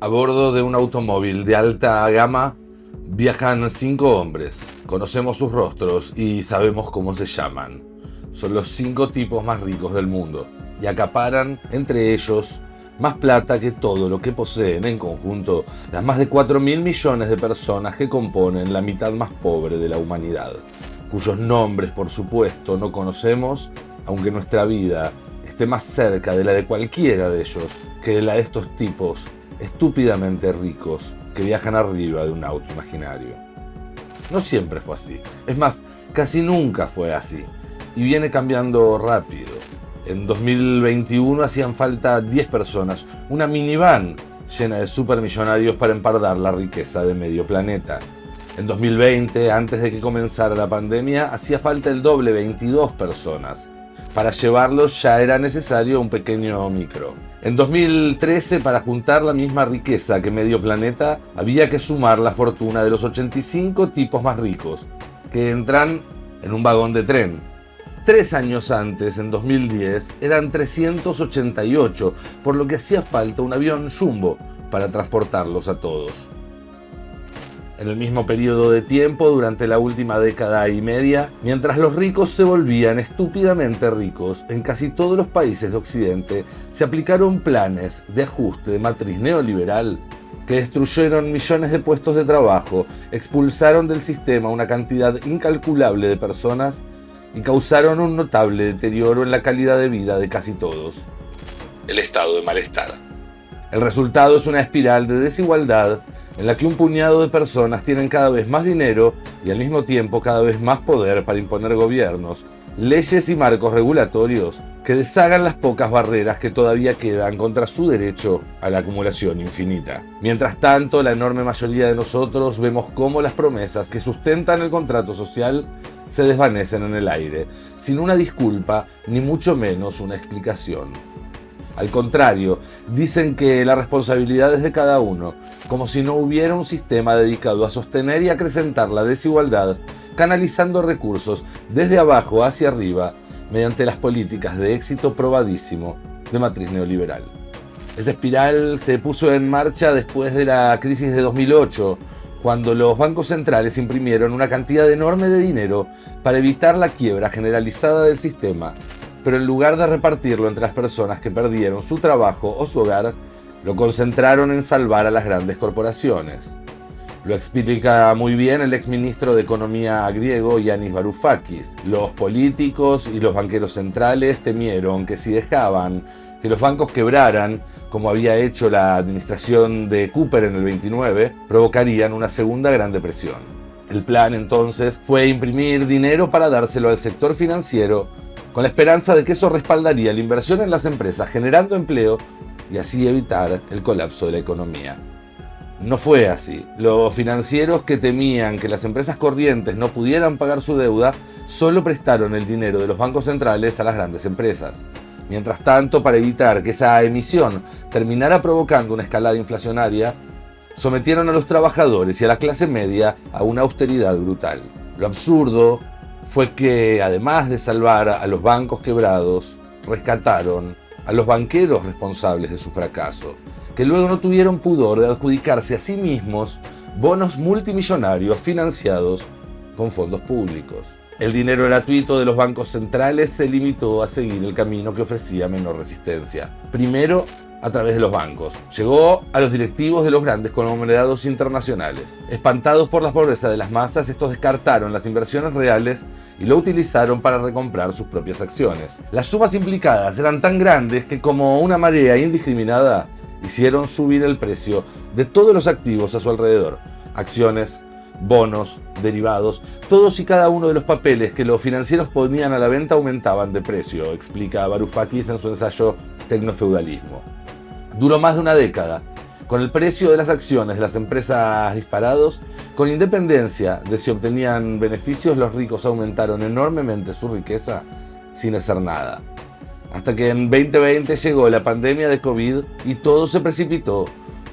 A bordo de un automóvil de alta gama viajan 5 hombres. Conocemos sus rostros y sabemos cómo se llaman. Son los 5 tipos más ricos del mundo y acaparan, entre ellos, más plata que todo lo que poseen en conjunto las más de 4.000 millones de personas que componen la mitad más pobre de la humanidad, cuyos nombres, por supuesto, no conocemos, aunque nuestra vida esté más cerca de la de cualquiera de ellos que de la de estos tipos estúpidamente ricos que viajan arriba de un auto imaginario. No siempre fue así. Es más, casi nunca fue así. Y viene cambiando rápido. En 2021 hacían falta 10 personas, una minivan llena de supermillonarios para empardar la riqueza de medio planeta. En 2020, antes de que comenzara la pandemia, hacía falta el doble, 22 personas. Para llevarlos ya era necesario un pequeño micro. En 2013, para juntar la misma riqueza que medio planeta, había que sumar la fortuna de los 85 tipos más ricos, que entran en un vagón de tren. 3 años antes, en 2010, eran 388, por lo que hacía falta un avión jumbo para transportarlos a todos. En el mismo periodo de tiempo, durante la última década y media, mientras los ricos se volvían estúpidamente ricos, en casi todos los países de Occidente se aplicaron planes de ajuste de matriz neoliberal que destruyeron millones de puestos de trabajo, expulsaron del sistema una cantidad incalculable de personas y causaron un notable deterioro en la calidad de vida de casi todos. El estado de malestar. El resultado es una espiral de desigualdad en la que un puñado de personas tienen cada vez más dinero y al mismo tiempo cada vez más poder para imponer gobiernos, leyes y marcos regulatorios que deshagan las pocas barreras que todavía quedan contra su derecho a la acumulación infinita. Mientras tanto, la enorme mayoría de nosotros vemos cómo las promesas que sustentan el contrato social se desvanecen en el aire, sin una disculpa ni mucho menos una explicación. Al contrario, dicen que la responsabilidad es de cada uno, como si no hubiera un sistema dedicado a sostener y acrecentar la desigualdad, canalizando recursos desde abajo hacia arriba mediante las políticas de éxito probadísimo de matriz neoliberal. Esa espiral se puso en marcha después de la crisis de 2008, cuando los bancos centrales imprimieron una cantidad enorme de dinero para evitar la quiebra generalizada del sistema, pero en lugar de repartirlo entre las personas que perdieron su trabajo o su hogar, lo concentraron en salvar a las grandes corporaciones. Lo explica muy bien el exministro de Economía griego Yanis Varoufakis. Los políticos y los banqueros centrales temieron que si dejaban que los bancos quebraran, como había hecho la administración de Cooper en el 29, provocarían una segunda gran depresión. El plan entonces fue imprimir dinero para dárselo al sector financiero, con la esperanza de que eso respaldaría la inversión en las empresas, generando empleo y así evitar el colapso de la economía. No fue así. Los financieros que temían que las empresas corrientes no pudieran pagar su deuda solo prestaron el dinero de los bancos centrales a las grandes empresas. Mientras tanto, para evitar que esa emisión terminara provocando una escalada inflacionaria, sometieron a los trabajadores y a la clase media a una austeridad brutal. Lo absurdo fue que, además de salvar a los bancos quebrados, rescataron a los banqueros responsables de su fracaso, que luego no tuvieron pudor de adjudicarse a sí mismos bonos multimillonarios financiados con fondos públicos. El dinero gratuito de los bancos centrales se limitó a seguir el camino que ofrecía menor resistencia. Primero, a través de los bancos. Llegó a los directivos de los grandes conglomerados internacionales. Espantados por la pobreza de las masas, estos descartaron las inversiones reales y lo utilizaron para recomprar sus propias acciones. Las sumas implicadas eran tan grandes que, como una marea indiscriminada, hicieron subir el precio de todos los activos a su alrededor. Acciones, bonos, derivados, todos y cada uno de los papeles que los financieros ponían a la venta aumentaban de precio, explica Varoufakis en su ensayo Tecnofeudalismo. Duró más de una década, con el precio de las acciones de las empresas disparados, con independencia de si obtenían beneficios, los ricos aumentaron enormemente su riqueza sin hacer nada. Hasta que en 2020 llegó la pandemia de COVID y todo se precipitó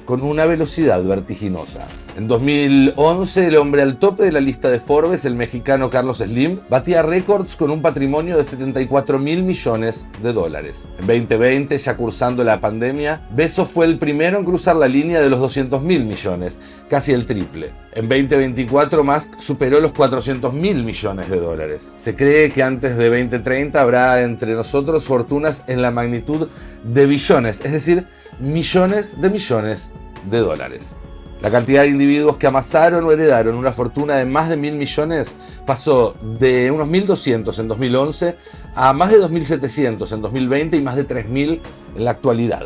con una velocidad vertiginosa. En 2011, el hombre al tope de la lista de Forbes, el mexicano Carlos Slim, batía récords con un patrimonio de 74.000 millones de dólares. En 2020, ya cursando la pandemia, Bezos fue el primero en cruzar la línea de los 200.000 millones, casi el triple. En 2024, Musk superó los 400.000 millones de dólares. Se cree que antes de 2030 habrá entre nosotros fortunas en la magnitud de billones, es decir, millones de dólares. La cantidad de individuos que amasaron o heredaron una fortuna de más de 1.000 millones pasó de unos 1.200 en 2011 a más de 2.700 en 2020 y más de 3.000 en la actualidad.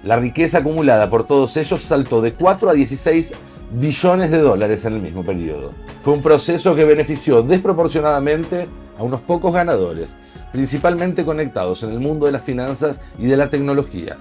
La riqueza acumulada por todos ellos saltó de 4 a 16 billones de dólares en el mismo periodo. Fue un proceso que benefició desproporcionadamente a unos pocos ganadores, principalmente conectados en el mundo de las finanzas y de la tecnología.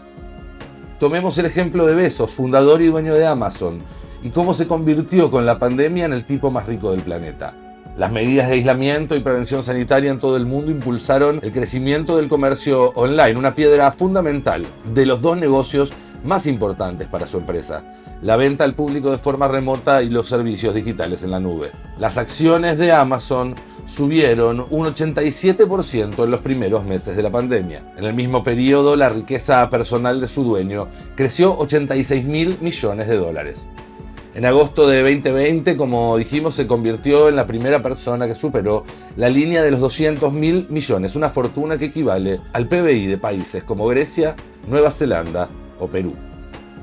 Tomemos el ejemplo de Bezos, fundador y dueño de Amazon, y cómo se convirtió con la pandemia en el tipo más rico del planeta. Las medidas de aislamiento y prevención sanitaria en todo el mundo impulsaron el crecimiento del comercio online, una piedra fundamental de los dos negocios más importantes para su empresa: la venta al público de forma remota y los servicios digitales en la nube. Las acciones de Amazon subieron un 87% en los primeros meses de la pandemia. En el mismo periodo, la riqueza personal de su dueño creció 86.000 millones de dólares. En agosto de 2020, como dijimos, se convirtió en la primera persona que superó la línea de los 200.000 millones, una fortuna que equivale al PBI de países como Grecia, Nueva Zelanda o Perú.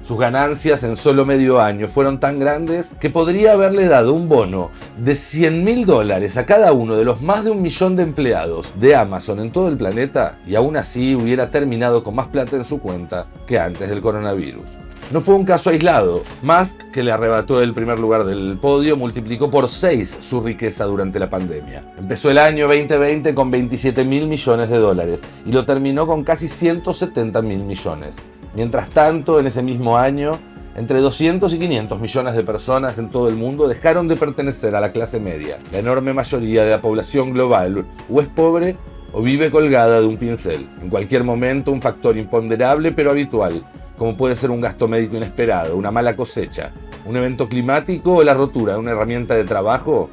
Sus ganancias en solo medio año fueron tan grandes que podría haberle dado un bono de $100.000 a cada uno de los más de 1 millón de empleados de Amazon en todo el planeta, y aún así hubiera terminado con más plata en su cuenta que antes del coronavirus. No fue un caso aislado. Musk, que le arrebató el primer lugar del podio, multiplicó por 6 su riqueza durante la pandemia. Empezó el año 2020 con 27.000 millones de dólares y lo terminó con casi 170.000 millones. Mientras tanto, en ese mismo año, entre 200 y 500 millones de personas en todo el mundo dejaron de pertenecer a la clase media. La enorme mayoría de la población global o es pobre o vive colgada de un pincel. En cualquier momento, un factor imponderable pero habitual, como puede ser un gasto médico inesperado, una mala cosecha, un evento climático o la rotura de una herramienta de trabajo,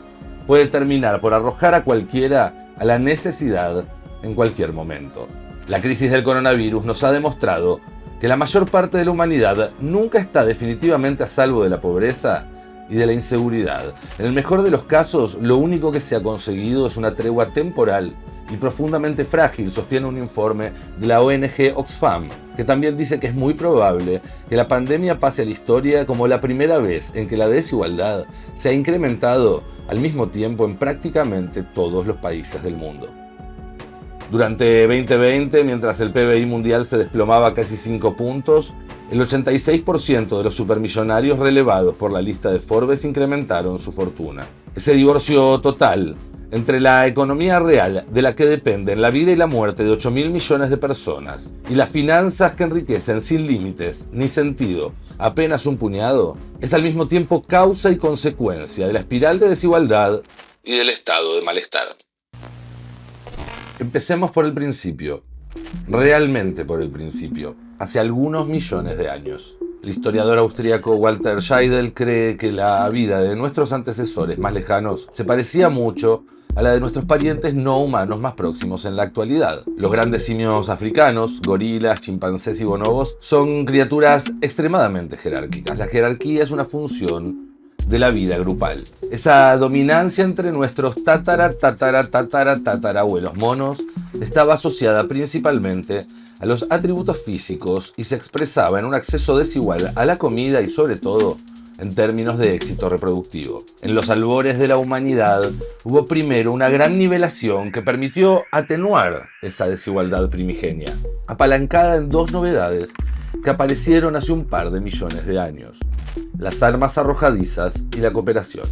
puede terminar por arrojar a cualquiera a la necesidad en cualquier momento. La crisis del coronavirus nos ha demostrado que la mayor parte de la humanidad nunca está definitivamente a salvo de la pobreza y de la inseguridad. En el mejor de los casos, lo único que se ha conseguido es una tregua temporal y profundamente frágil, sostiene un informe de la ONG Oxfam, que también dice que es muy probable que la pandemia pase a la historia como la primera vez en que la desigualdad se ha incrementado al mismo tiempo en prácticamente todos los países del mundo. Durante 2020, mientras el PBI mundial se desplomaba casi 5 puntos, el 86% de los supermillonarios relevados por la lista de Forbes incrementaron su fortuna. Ese divorcio total entre la economía real, de la que dependen la vida y la muerte de 8.000 millones de personas, y las finanzas que enriquecen sin límites ni sentido apenas un puñado, es al mismo tiempo causa y consecuencia de la espiral de desigualdad y del estado de malestar. Empecemos por el principio, realmente por el principio, hace algunos millones de años. El historiador austríaco Walter Scheidel cree que la vida de nuestros antecesores más lejanos se parecía mucho a la de nuestros parientes no humanos más próximos en la actualidad. Los grandes simios africanos, gorilas, chimpancés y bonobos, son criaturas extremadamente jerárquicas. La jerarquía es una función de la vida grupal. Esa dominancia entre nuestros tatarabuelos monos estaba asociada principalmente a los atributos físicos y se expresaba en un acceso desigual a la comida y, sobre todo, en términos de éxito reproductivo. En los albores de la humanidad hubo primero una gran nivelación que permitió atenuar esa desigualdad primigenia, apalancada en dos novedades que aparecieron hace un par de millones de años: las armas arrojadizas y la cooperación.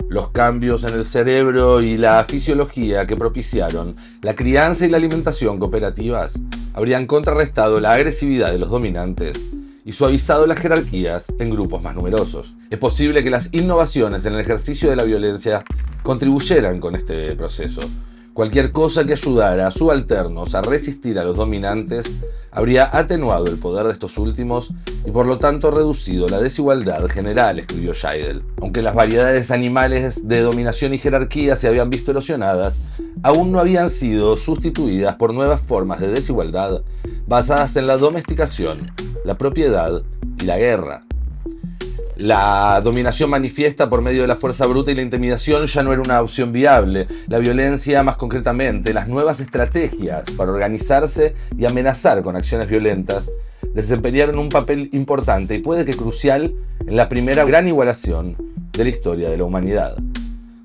Los cambios en el cerebro y la fisiología que propiciaron la crianza y la alimentación cooperativas habrían contrarrestado la agresividad de los dominantes y suavizado las jerarquías en grupos más numerosos. Es posible que las innovaciones en el ejercicio de la violencia contribuyeran con este proceso, Cualquier cosa que ayudara a subalternos a resistir a los dominantes habría atenuado el poder de estos últimos y por lo tanto reducido la desigualdad general, escribió Scheidel. Aunque las variedades animales de dominación y jerarquía se habían visto erosionadas, aún no habían sido sustituidas por nuevas formas de desigualdad basadas en la domesticación, la propiedad y la guerra. La dominación manifiesta por medio de la fuerza bruta y la intimidación ya no era una opción viable. La violencia, más concretamente, las nuevas estrategias para organizarse y amenazar con acciones violentas, desempeñaron un papel importante y puede que crucial en la primera gran igualación de la historia de la humanidad.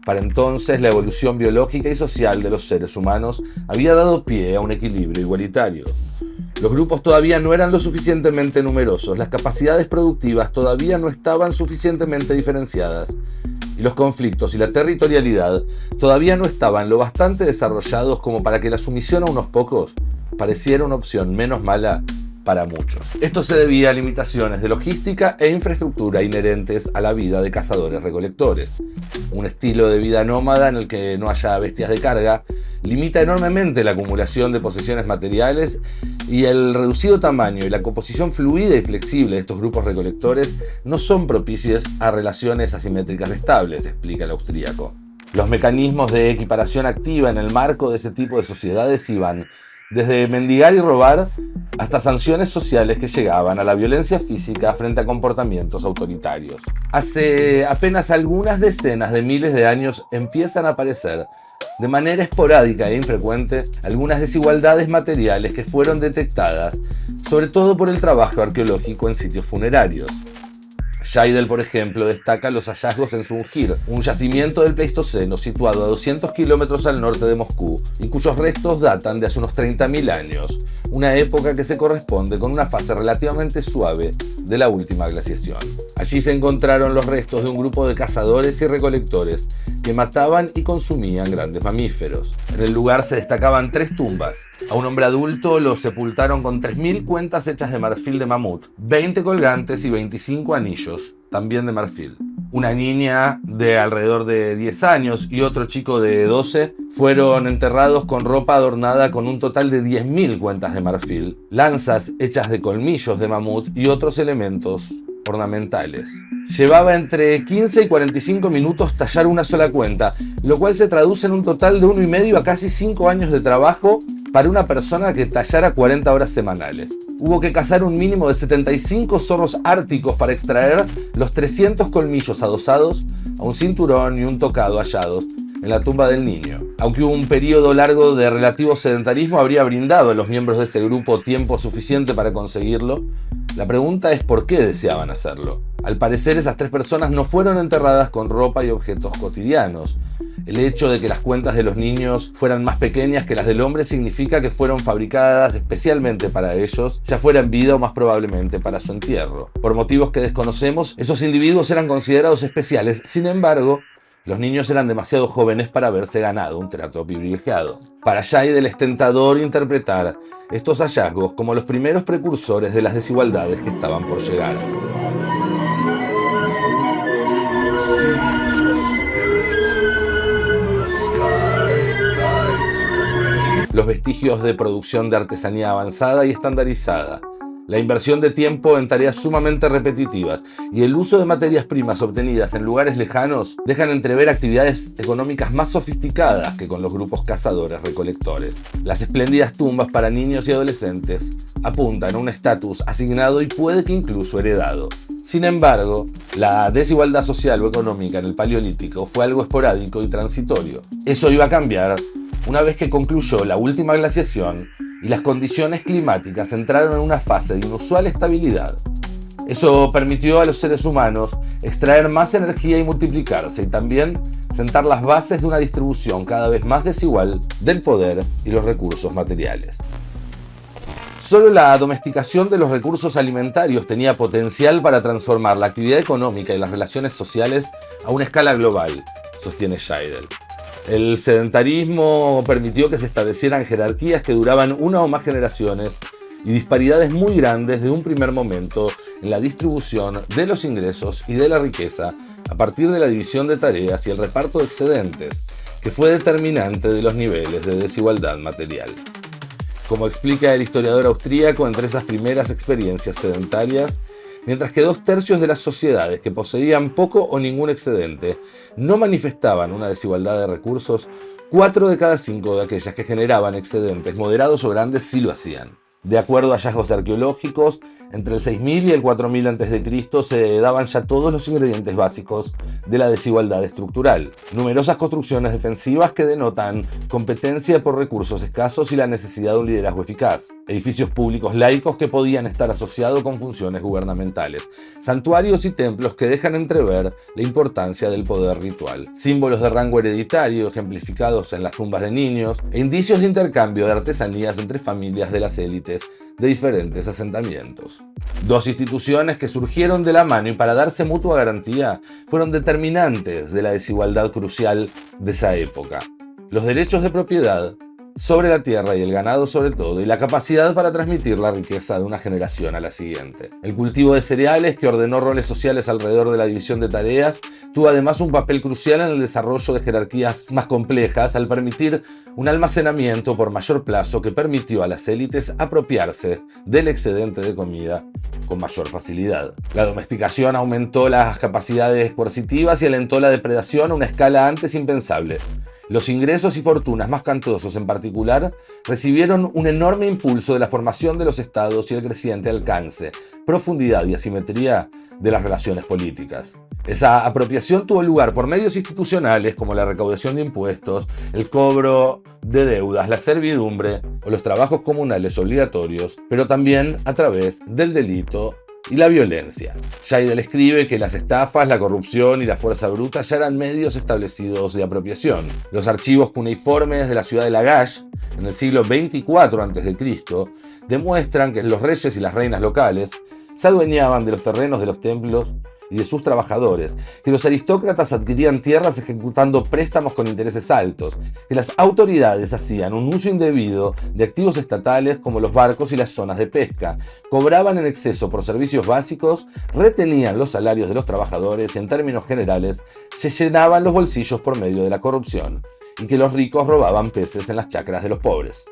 Para entonces, la evolución biológica y social de los seres humanos había dado pie a un equilibrio igualitario. Los grupos todavía no eran lo suficientemente numerosos, las capacidades productivas todavía no estaban suficientemente diferenciadas y los conflictos y la territorialidad todavía no estaban lo bastante desarrollados como para que la sumisión a unos pocos pareciera una opción menos mala para muchos. Esto se debía a limitaciones de logística e infraestructura inherentes a la vida de cazadores-recolectores. Un estilo de vida nómada en el que no haya bestias de carga limita enormemente la acumulación de posesiones materiales y el reducido tamaño y la composición fluida y flexible de estos grupos recolectores no son propicios a relaciones asimétricas estables, explica el austríaco. Los mecanismos de equiparación activa en el marco de ese tipo de sociedades iban desde mendigar y robar hasta sanciones sociales que llegaban a la violencia física frente a comportamientos autoritarios. Hace apenas algunas decenas de miles de años empiezan a aparecer de manera esporádica e infrecuente algunas desigualdades materiales que fueron detectadas, sobre todo por el trabajo arqueológico en sitios funerarios. Scheidel, por ejemplo, destaca los hallazgos en Sungir, un yacimiento del Pleistoceno situado a 200 kilómetros al norte de Moscú y cuyos restos datan de hace unos 30.000 años, una época que se corresponde con una fase relativamente suave de la última glaciación. Allí se encontraron los restos de un grupo de cazadores y recolectores que mataban y consumían grandes mamíferos. En el lugar se destacaban 3 tumbas. A un hombre adulto lo sepultaron con 3.000 cuentas hechas de marfil de mamut, 20 colgantes y 25 anillos, también de marfil. Una niña de alrededor de 10 años y otro chico de 12 fueron enterrados con ropa adornada con un total de 10.000 cuentas de marfil, lanzas hechas de colmillos de mamut y otros elementos ornamentales. Llevaba entre 15 y 45 minutos tallar una sola cuenta, lo cual se traduce en un total de 1,5 a casi 5 años de trabajo para una persona que tallara 40 horas semanales. Hubo que cazar un mínimo de 75 zorros árticos para extraer los 300 colmillos adosados a un cinturón y un tocado hallados en la tumba del niño. Aunque un periodo largo de relativo sedentarismo habría brindado a los miembros de ese grupo tiempo suficiente para conseguirlo, la pregunta es por qué deseaban hacerlo. Al parecer, esas 3 personas no fueron enterradas con ropa y objetos cotidianos. El hecho de que las cuentas de los niños fueran más pequeñas que las del hombre significa que fueron fabricadas especialmente para ellos, ya fuera en vida o más probablemente para su entierro. Por motivos que desconocemos, esos individuos eran considerados especiales. Sin embargo, los niños eran demasiado jóvenes para haberse ganado un trato privilegiado. Para Scheidel es tentador interpretar estos hallazgos como los primeros precursores de las desigualdades que estaban por llegar. Los vestigios de producción de artesanía avanzada y estandarizada, la inversión de tiempo en tareas sumamente repetitivas y el uso de materias primas obtenidas en lugares lejanos dejan entrever actividades económicas más sofisticadas que con los grupos cazadores-recolectores. Las espléndidas tumbas para niños y adolescentes apuntan a un estatus asignado y puede que incluso heredado. Sin embargo, la desigualdad social o económica en el Paleolítico fue algo esporádico y transitorio. Eso iba a cambiar una vez que concluyó la última glaciación y las condiciones climáticas entraron en una fase de inusual estabilidad. Eso permitió a los seres humanos extraer más energía y multiplicarse, y también sentar las bases de una distribución cada vez más desigual del poder y los recursos materiales. Solo la domesticación de los recursos alimentarios tenía potencial para transformar la actividad económica y las relaciones sociales a una escala global, sostiene Scheidel. El sedentarismo permitió que se establecieran jerarquías que duraban una o más generaciones y disparidades muy grandes de un primer momento en la distribución de los ingresos y de la riqueza a partir de la división de tareas y el reparto de excedentes, que fue determinante de los niveles de desigualdad material. Como explica el historiador austríaco, entre esas primeras experiencias sedentarias, mientras que 2/3 de las sociedades que poseían poco o ningún excedente no manifestaban una desigualdad de recursos, 4 de cada 5 de aquellas que generaban excedentes moderados o grandes sí lo hacían. De acuerdo a hallazgos arqueológicos, entre el 6000 y el 4000 a.C. se daban ya todos los ingredientes básicos de la desigualdad estructural. Numerosas construcciones defensivas que denotan competencia por recursos escasos y la necesidad de un liderazgo eficaz. Edificios públicos laicos que podían estar asociados con funciones gubernamentales. Santuarios y templos que dejan entrever la importancia del poder ritual. Símbolos de rango hereditario ejemplificados en las tumbas de niños e indicios de intercambio de artesanías entre familias de las élites de diferentes asentamientos. Dos instituciones que surgieron de la mano y para darse mutua garantía fueron determinantes de la desigualdad crucial de esa época: los derechos de propiedad sobre la tierra y el ganado sobre todo, y la capacidad para transmitir la riqueza de una generación a la siguiente. El cultivo de cereales, que ordenó roles sociales alrededor de la división de tareas, tuvo además un papel crucial en el desarrollo de jerarquías más complejas al permitir un almacenamiento por mayor plazo que permitió a las élites apropiarse del excedente de comida con mayor facilidad. La domesticación aumentó las capacidades coercitivas y alentó la depredación a una escala antes impensable. Los ingresos y fortunas más cantosos en particular recibieron un enorme impulso de la formación de los estados y el creciente alcance, profundidad y asimetría de las relaciones políticas. Esa apropiación tuvo lugar por medios institucionales como la recaudación de impuestos, el cobro de deudas, la servidumbre o los trabajos comunales obligatorios, pero también a través del delito y la violencia. Scheidel escribe que las estafas, la corrupción y la fuerza bruta ya eran medios establecidos de apropiación. Los archivos cuneiformes de la ciudad de Lagash, en el siglo 24 a.C., demuestran que los reyes y las reinas locales se adueñaban de los terrenos de los templos y de sus trabajadores, que los aristócratas adquirían tierras ejecutando préstamos con intereses altos, que las autoridades hacían un uso indebido de activos estatales como los barcos y las zonas de pesca, cobraban en exceso por servicios básicos, retenían los salarios de los trabajadores y en términos generales se llenaban los bolsillos por medio de la corrupción, y que los ricos robaban peces en las chacras de los pobres.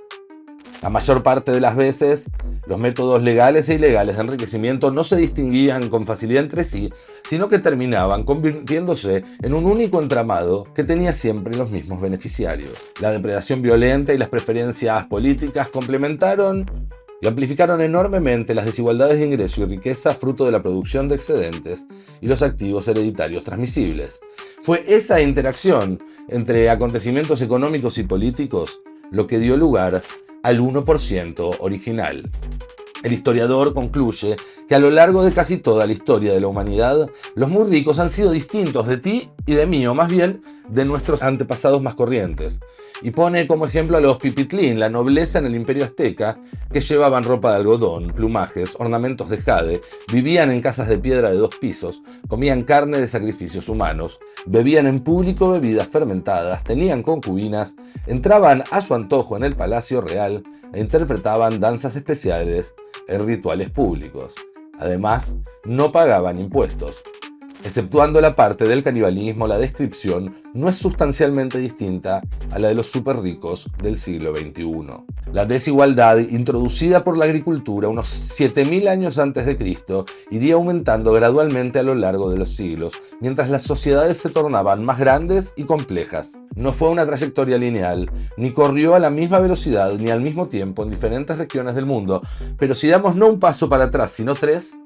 La mayor parte de las veces, los métodos legales e ilegales de enriquecimiento no se distinguían con facilidad entre sí, sino que terminaban convirtiéndose en un único entramado que tenía siempre los mismos beneficiarios. La depredación violenta y las preferencias políticas complementaron y amplificaron enormemente las desigualdades de ingreso y riqueza fruto de la producción de excedentes y los activos hereditarios transmisibles. Fue esa interacción entre acontecimientos económicos y políticos lo que dio lugar al 1% original. El historiador concluye que a lo largo de casi toda la historia de la humanidad, los muy ricos han sido distintos de ti y de mí, o más bien de nuestros antepasados más corrientes. Y pone como ejemplo a los pipitlín, la nobleza en el imperio azteca, que llevaban ropa de algodón, plumajes, ornamentos de jade, vivían en casas de piedra de 2 pisos, comían carne de sacrificios humanos, bebían en público bebidas fermentadas, tenían concubinas, entraban a su antojo en el palacio real e interpretaban danzas especiales en rituales públicos. Además, no pagaban impuestos. Exceptuando la parte del canibalismo, la descripción no es sustancialmente distinta a la de los súper ricos del siglo XXI. La desigualdad, introducida por la agricultura unos 7000 años antes de Cristo, iría aumentando gradualmente a lo largo de los siglos, mientras las sociedades se tornaban más grandes y complejas. No fue una trayectoria lineal, ni corrió a la misma velocidad ni al mismo tiempo en diferentes regiones del mundo, pero si damos no un paso para atrás, sino 3,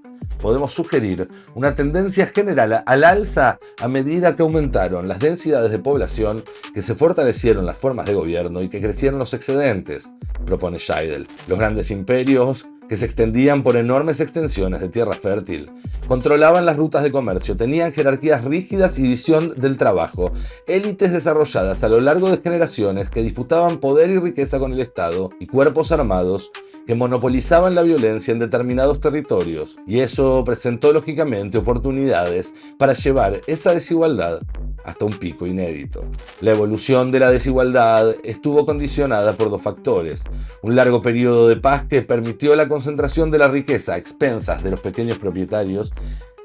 podemos sugerir una tendencia general al alza a medida que aumentaron las densidades de población, que se fortalecieron las formas de gobierno y que crecieron los excedentes, propone Scheidel. Los grandes imperios, que se extendían por enormes extensiones de tierra fértil, controlaban las rutas de comercio, tenían jerarquías rígidas y división del trabajo, élites desarrolladas a lo largo de generaciones que disputaban poder y riqueza con el Estado y cuerpos armados que monopolizaban la violencia en determinados territorios, y eso presentó lógicamente oportunidades para llevar esa desigualdad hasta un pico inédito. La evolución de la desigualdad estuvo condicionada por 2 factores: un largo periodo de paz que permitió la concentración de la riqueza a expensas de los pequeños propietarios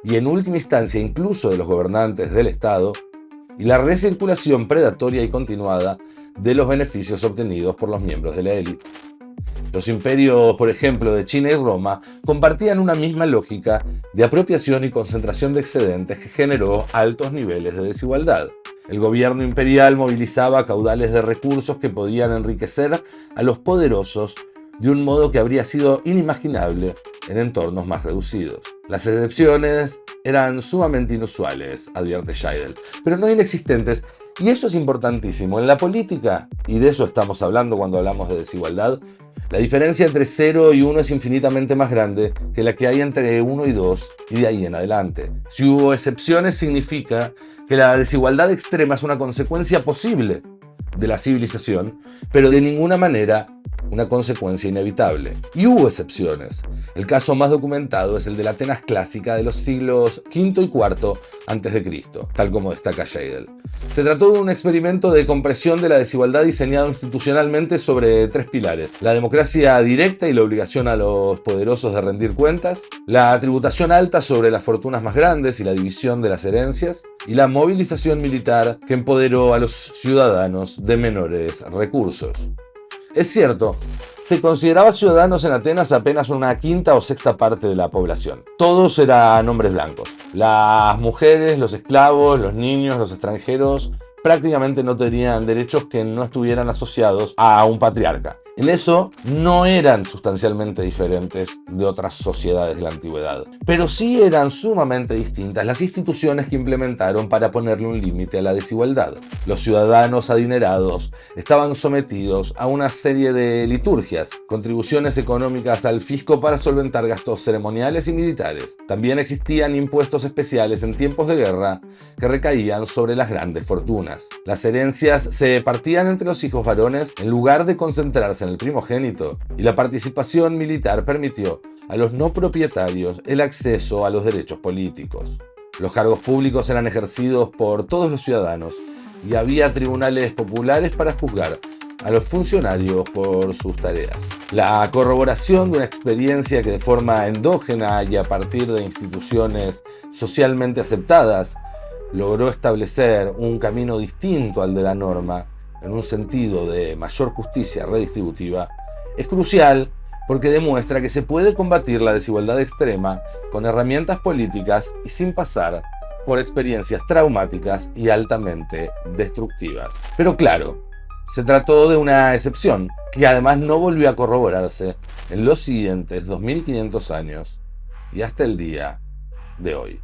y en última instancia incluso de los gobernantes del Estado, y la recirculación predatoria y continuada de los beneficios obtenidos por los miembros de la élite. Los imperios, por ejemplo, de China y Roma, compartían una misma lógica de apropiación y concentración de excedentes que generó altos niveles de desigualdad. El gobierno imperial movilizaba caudales de recursos que podían enriquecer a los poderosos de un modo que habría sido inimaginable en entornos más reducidos. Las excepciones eran sumamente inusuales, advierte Scheidel, pero no inexistentes, y eso es importantísimo. En la política, y de eso estamos hablando cuando hablamos de desigualdad, la diferencia entre 0 y 1 es infinitamente más grande que la que hay entre 1 y 2 y de ahí en adelante. Si hubo excepciones, significa que la desigualdad extrema es una consecuencia posible de la civilización, pero de ninguna manera una consecuencia inevitable. Y hubo excepciones. El caso más documentado es el de la Atenas clásica de los siglos V y IV a.C., tal como destaca Scheidel. Se trató de un experimento de compresión de la desigualdad diseñado institucionalmente sobre 3 pilares: la democracia directa y la obligación a los poderosos de rendir cuentas, la tributación alta sobre las fortunas más grandes y la división de las herencias, y la movilización militar que empoderó a los ciudadanos de menores recursos. Es cierto, se consideraba ciudadanos en Atenas apenas una quinta o sexta parte de la población. Todos eran hombres blancos. Las mujeres, los esclavos, los niños, los extranjeros prácticamente no tenían derechos que no estuvieran asociados a un patriarca. En eso no eran sustancialmente diferentes de otras sociedades de la antigüedad, pero sí eran sumamente distintas las instituciones que implementaron para ponerle un límite a la desigualdad. Los ciudadanos adinerados estaban sometidos a una serie de liturgias, contribuciones económicas al fisco para solventar gastos ceremoniales y militares. También existían impuestos especiales en tiempos de guerra que recaían sobre las grandes fortunas. Las herencias se partían entre los hijos varones en lugar de concentrarse en el primogénito, y la participación militar permitió a los no propietarios el acceso a los derechos políticos. Los cargos públicos eran ejercidos por todos los ciudadanos y había tribunales populares para juzgar a los funcionarios por sus tareas. La corroboración de una experiencia que de forma endógena y a partir de instituciones socialmente aceptadas logró establecer un camino distinto al de la norma en un sentido de mayor justicia redistributiva, es crucial porque demuestra que se puede combatir la desigualdad extrema con herramientas políticas y sin pasar por experiencias traumáticas y altamente destructivas. Pero claro, se trató de una excepción que además no volvió a corroborarse en los siguientes 2500 años y hasta el día de hoy.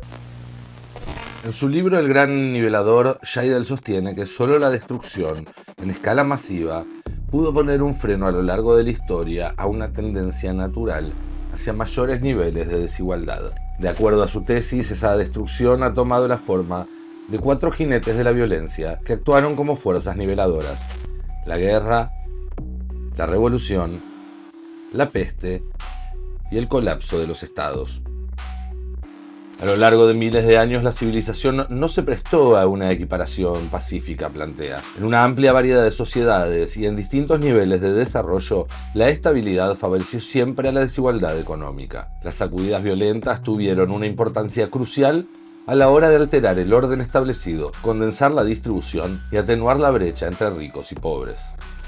En su libro El Gran Nivelador, Scheidel sostiene que solo la destrucción en escala masiva pudo poner un freno a lo largo de la historia a una tendencia natural hacia mayores niveles de desigualdad. De acuerdo a su tesis, esa destrucción ha tomado la forma de 4 jinetes de la violencia que actuaron como fuerzas niveladoras: la guerra, la revolución, la peste y el colapso de los estados. A lo largo de miles de años, la civilización no se prestó a una equiparación pacífica, plantea. En una amplia variedad de sociedades y en distintos niveles de desarrollo, la estabilidad favoreció siempre a la desigualdad económica. Las sacudidas violentas tuvieron una importancia crucial a la hora de alterar el orden establecido, condensar la distribución y atenuar la brecha entre ricos y pobres.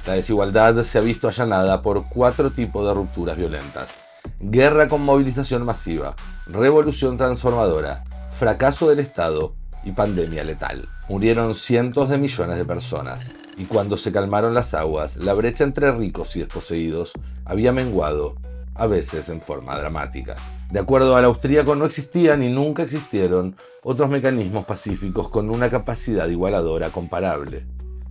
La desigualdad se ha visto allanada por 4 tipos de rupturas violentas: guerra con movilización masiva, revolución transformadora, fracaso del Estado y pandemia letal. Murieron cientos de millones de personas, y cuando se calmaron las aguas, la brecha entre ricos y desposeídos había menguado, a veces en forma dramática. De acuerdo al austríaco, no existían y nunca existieron otros mecanismos pacíficos con una capacidad igualadora comparable.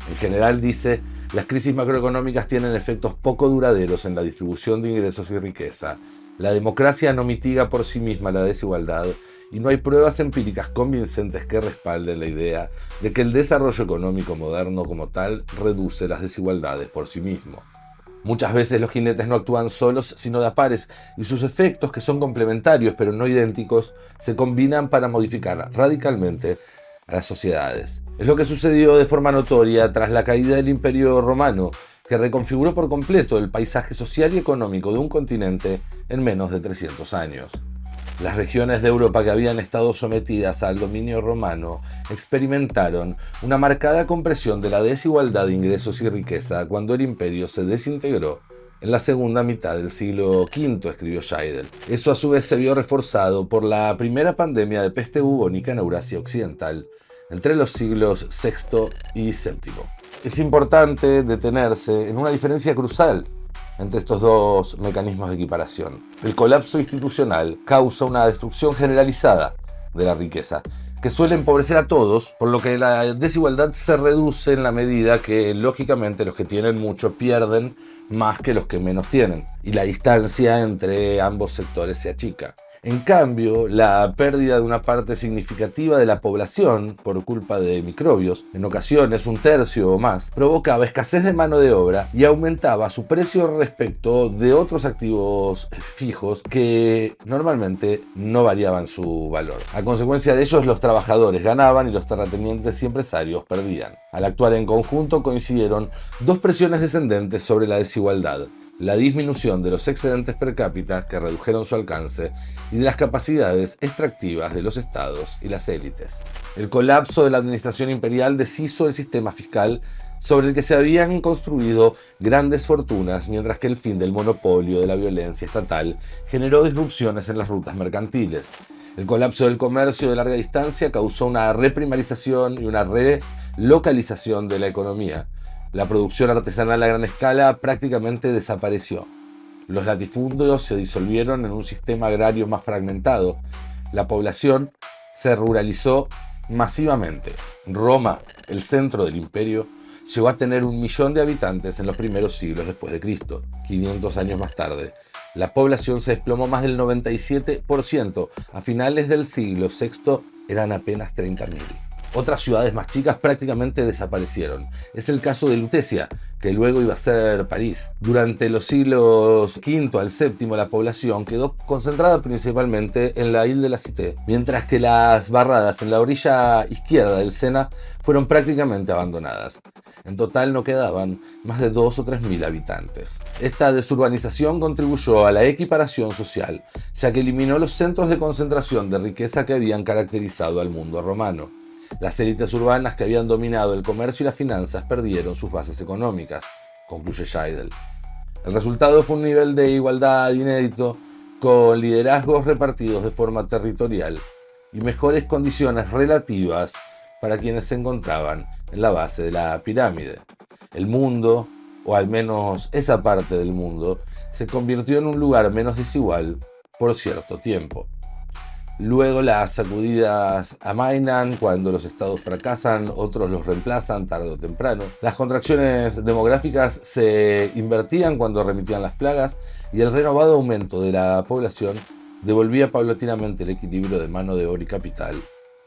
En general, dice, las crisis macroeconómicas tienen efectos poco duraderos en la distribución de ingresos y riqueza. La democracia no mitiga por sí misma la desigualdad y no hay pruebas empíricas convincentes que respalden la idea de que el desarrollo económico moderno como tal reduce las desigualdades por sí mismo. Muchas veces los jinetes no actúan solos sino de a pares, y sus efectos, que son complementarios pero no idénticos, se combinan para modificar radicalmente a las sociedades. Es lo que sucedió de forma notoria tras la caída del Imperio Romano, que reconfiguró por completo el paisaje social y económico de un continente en menos de 300 años. Las regiones de Europa que habían estado sometidas al dominio romano experimentaron una marcada compresión de la desigualdad de ingresos y riqueza cuando el imperio se desintegró en la segunda mitad del siglo V, escribió Scheidel. Eso a su vez se vio reforzado por la primera pandemia de peste bubónica en Eurasia Occidental, entre los siglos VI y VII. Es importante detenerse en una diferencia crucial entre estos dos mecanismos de equiparación. El colapso institucional causa una destrucción generalizada de la riqueza, que suele empobrecer a todos, por lo que la desigualdad se reduce en la medida que, lógicamente, los que tienen mucho pierden más que los que menos tienen, y la distancia entre ambos sectores se achica. En cambio, la pérdida de una parte significativa de la población por culpa de microbios, en ocasiones un tercio o más, provocaba escasez de mano de obra y aumentaba su precio respecto de otros activos fijos que normalmente no variaban su valor. A consecuencia de ello, los trabajadores ganaban y los terratenientes y empresarios perdían. Al actuar en conjunto coincidieron dos presiones descendentes sobre la desigualdad: la disminución de los excedentes per cápita, que redujeron su alcance, y de las capacidades extractivas de los estados y las élites. El colapso de la administración imperial deshizo el sistema fiscal sobre el que se habían construido grandes fortunas, mientras que el fin del monopolio de la violencia estatal generó disrupciones en las rutas mercantiles. El colapso del comercio de larga distancia causó una reprimarización y una relocalización de la economía. La producción artesanal a gran escala prácticamente desapareció. Los latifundios se disolvieron en un sistema agrario más fragmentado. La población se ruralizó masivamente. Roma, el centro del imperio, llegó a tener 1 millón de habitantes en los primeros siglos después de Cristo. 500 años más tarde, la población se desplomó más del 97%. A finales del siglo VI eran apenas 30.000. Otras ciudades más chicas prácticamente desaparecieron. Es el caso de Lutecia, que luego iba a ser París. Durante los siglos V al VII la población quedó concentrada principalmente en la Ile de la Cité, mientras que las barradas en la orilla izquierda del Sena fueron prácticamente abandonadas. En total no quedaban más de 2 o 3.000 habitantes. Esta desurbanización contribuyó a la equiparación social, ya que eliminó los centros de concentración de riqueza que habían caracterizado al mundo romano. Las élites urbanas que habían dominado el comercio y las finanzas perdieron sus bases económicas, concluye Scheidel. El resultado fue un nivel de igualdad inédito, con liderazgos repartidos de forma territorial y mejores condiciones relativas para quienes se encontraban en la base de la pirámide. El mundo, o al menos esa parte del mundo, se convirtió en un lugar menos desigual por cierto tiempo. Luego las sacudidas amainan, cuando los estados fracasan, otros los reemplazan tarde o temprano. Las contracciones demográficas se invertían cuando remitían las plagas y el renovado aumento de la población devolvía paulatinamente el equilibrio de mano de obra y capital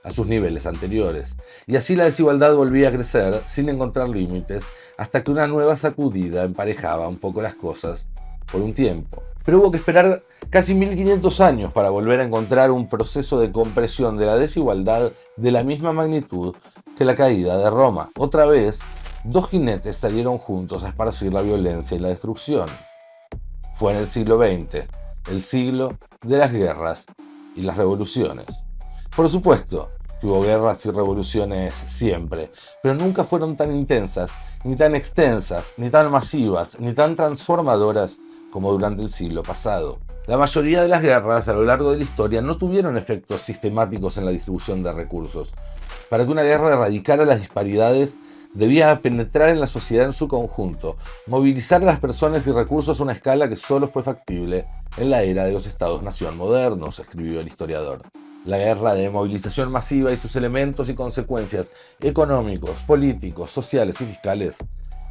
a sus niveles anteriores. Y así la desigualdad volvía a crecer sin encontrar límites hasta que una nueva sacudida emparejaba un poco las cosas por un tiempo. Pero hubo que esperar casi 1500 años para volver a encontrar un proceso de compresión de la desigualdad de la misma magnitud que la caída de Roma. Otra vez, dos jinetes salieron juntos a esparcir la violencia y la destrucción. Fue en el siglo XX, el siglo de las guerras y las revoluciones. Por supuesto que hubo guerras y revoluciones siempre, pero nunca fueron tan intensas, ni tan extensas, ni tan masivas, ni tan transformadoras como durante el siglo pasado. La mayoría de las guerras a lo largo de la historia no tuvieron efectos sistemáticos en la distribución de recursos. Para que una guerra erradicara las disparidades, debía penetrar en la sociedad en su conjunto, movilizar a las personas y recursos a una escala que solo fue factible en la era de los estados-nación modernos, escribió el historiador. La guerra de movilización masiva y sus elementos y consecuencias económicos, políticos, sociales y fiscales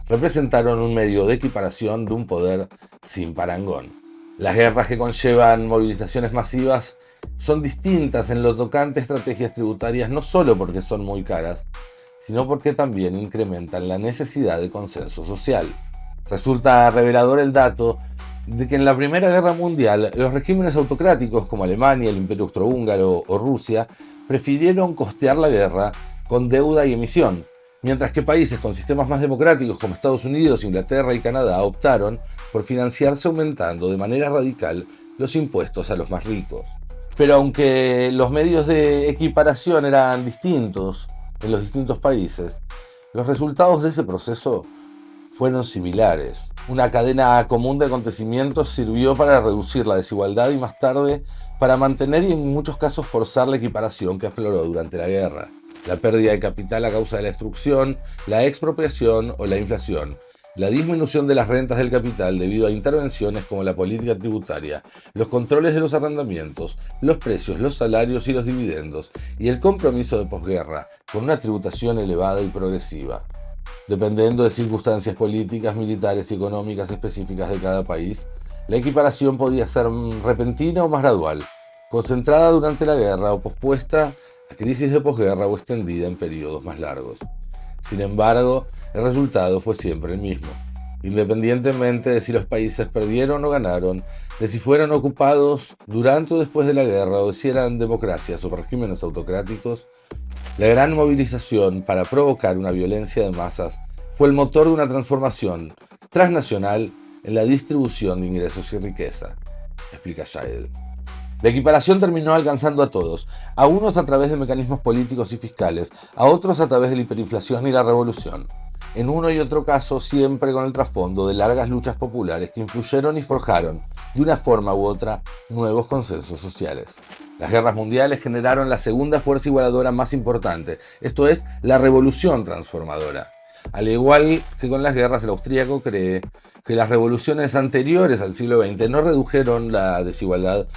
representaron un medio de equiparación de un poder sin parangón. Las guerras que conllevan movilizaciones masivas son distintas en lo tocante a estrategias tributarias, no solo porque son muy caras, sino porque también incrementan la necesidad de consenso social. Resulta revelador el dato de que en la Primera Guerra Mundial los regímenes autocráticos como Alemania, el Imperio Austrohúngaro o Rusia prefirieron costear la guerra con deuda y emisión, mientras que países con sistemas más democráticos como Estados Unidos, Inglaterra y Canadá optaron por financiarse aumentando de manera radical los impuestos a los más ricos. Pero aunque los medios de equiparación eran distintos en los distintos países, los resultados de ese proceso fueron similares. Una cadena común de acontecimientos sirvió para reducir la desigualdad y más tarde para mantener y en muchos casos forzar la equiparación que afloró durante la guerra. La pérdida de capital a causa de la destrucción, la expropiación o la inflación. La disminución de las rentas del capital debido a intervenciones como la política tributaria, los controles de los arrendamientos, los precios, los salarios y los dividendos, y el compromiso de posguerra con una tributación elevada y progresiva. Dependiendo de circunstancias políticas, militares y económicas específicas de cada país, la equiparación podía ser repentina o más gradual, concentrada durante la guerra o pospuesta a crisis de posguerra o extendida en periodos más largos. Sin embargo, el resultado fue siempre el mismo. Independientemente de si los países perdieron o ganaron, de si fueron ocupados durante o después de la guerra o de si eran democracias o regímenes autocráticos, la gran movilización para provocar una violencia de masas fue el motor de una transformación transnacional en la distribución de ingresos y riqueza, explica Scheidel. La equiparación terminó alcanzando a todos, a unos a través de mecanismos políticos y fiscales, a otros a través de la hiperinflación y la revolución. En uno y otro caso siempre con el trasfondo de largas luchas populares que influyeron y forjaron, de una forma u otra, nuevos consensos sociales. Las guerras mundiales generaron la segunda fuerza igualadora más importante, esto es, la revolución transformadora. Al igual que con las guerras, el austríaco cree que las revoluciones anteriores al siglo XX no redujeron la desigualdad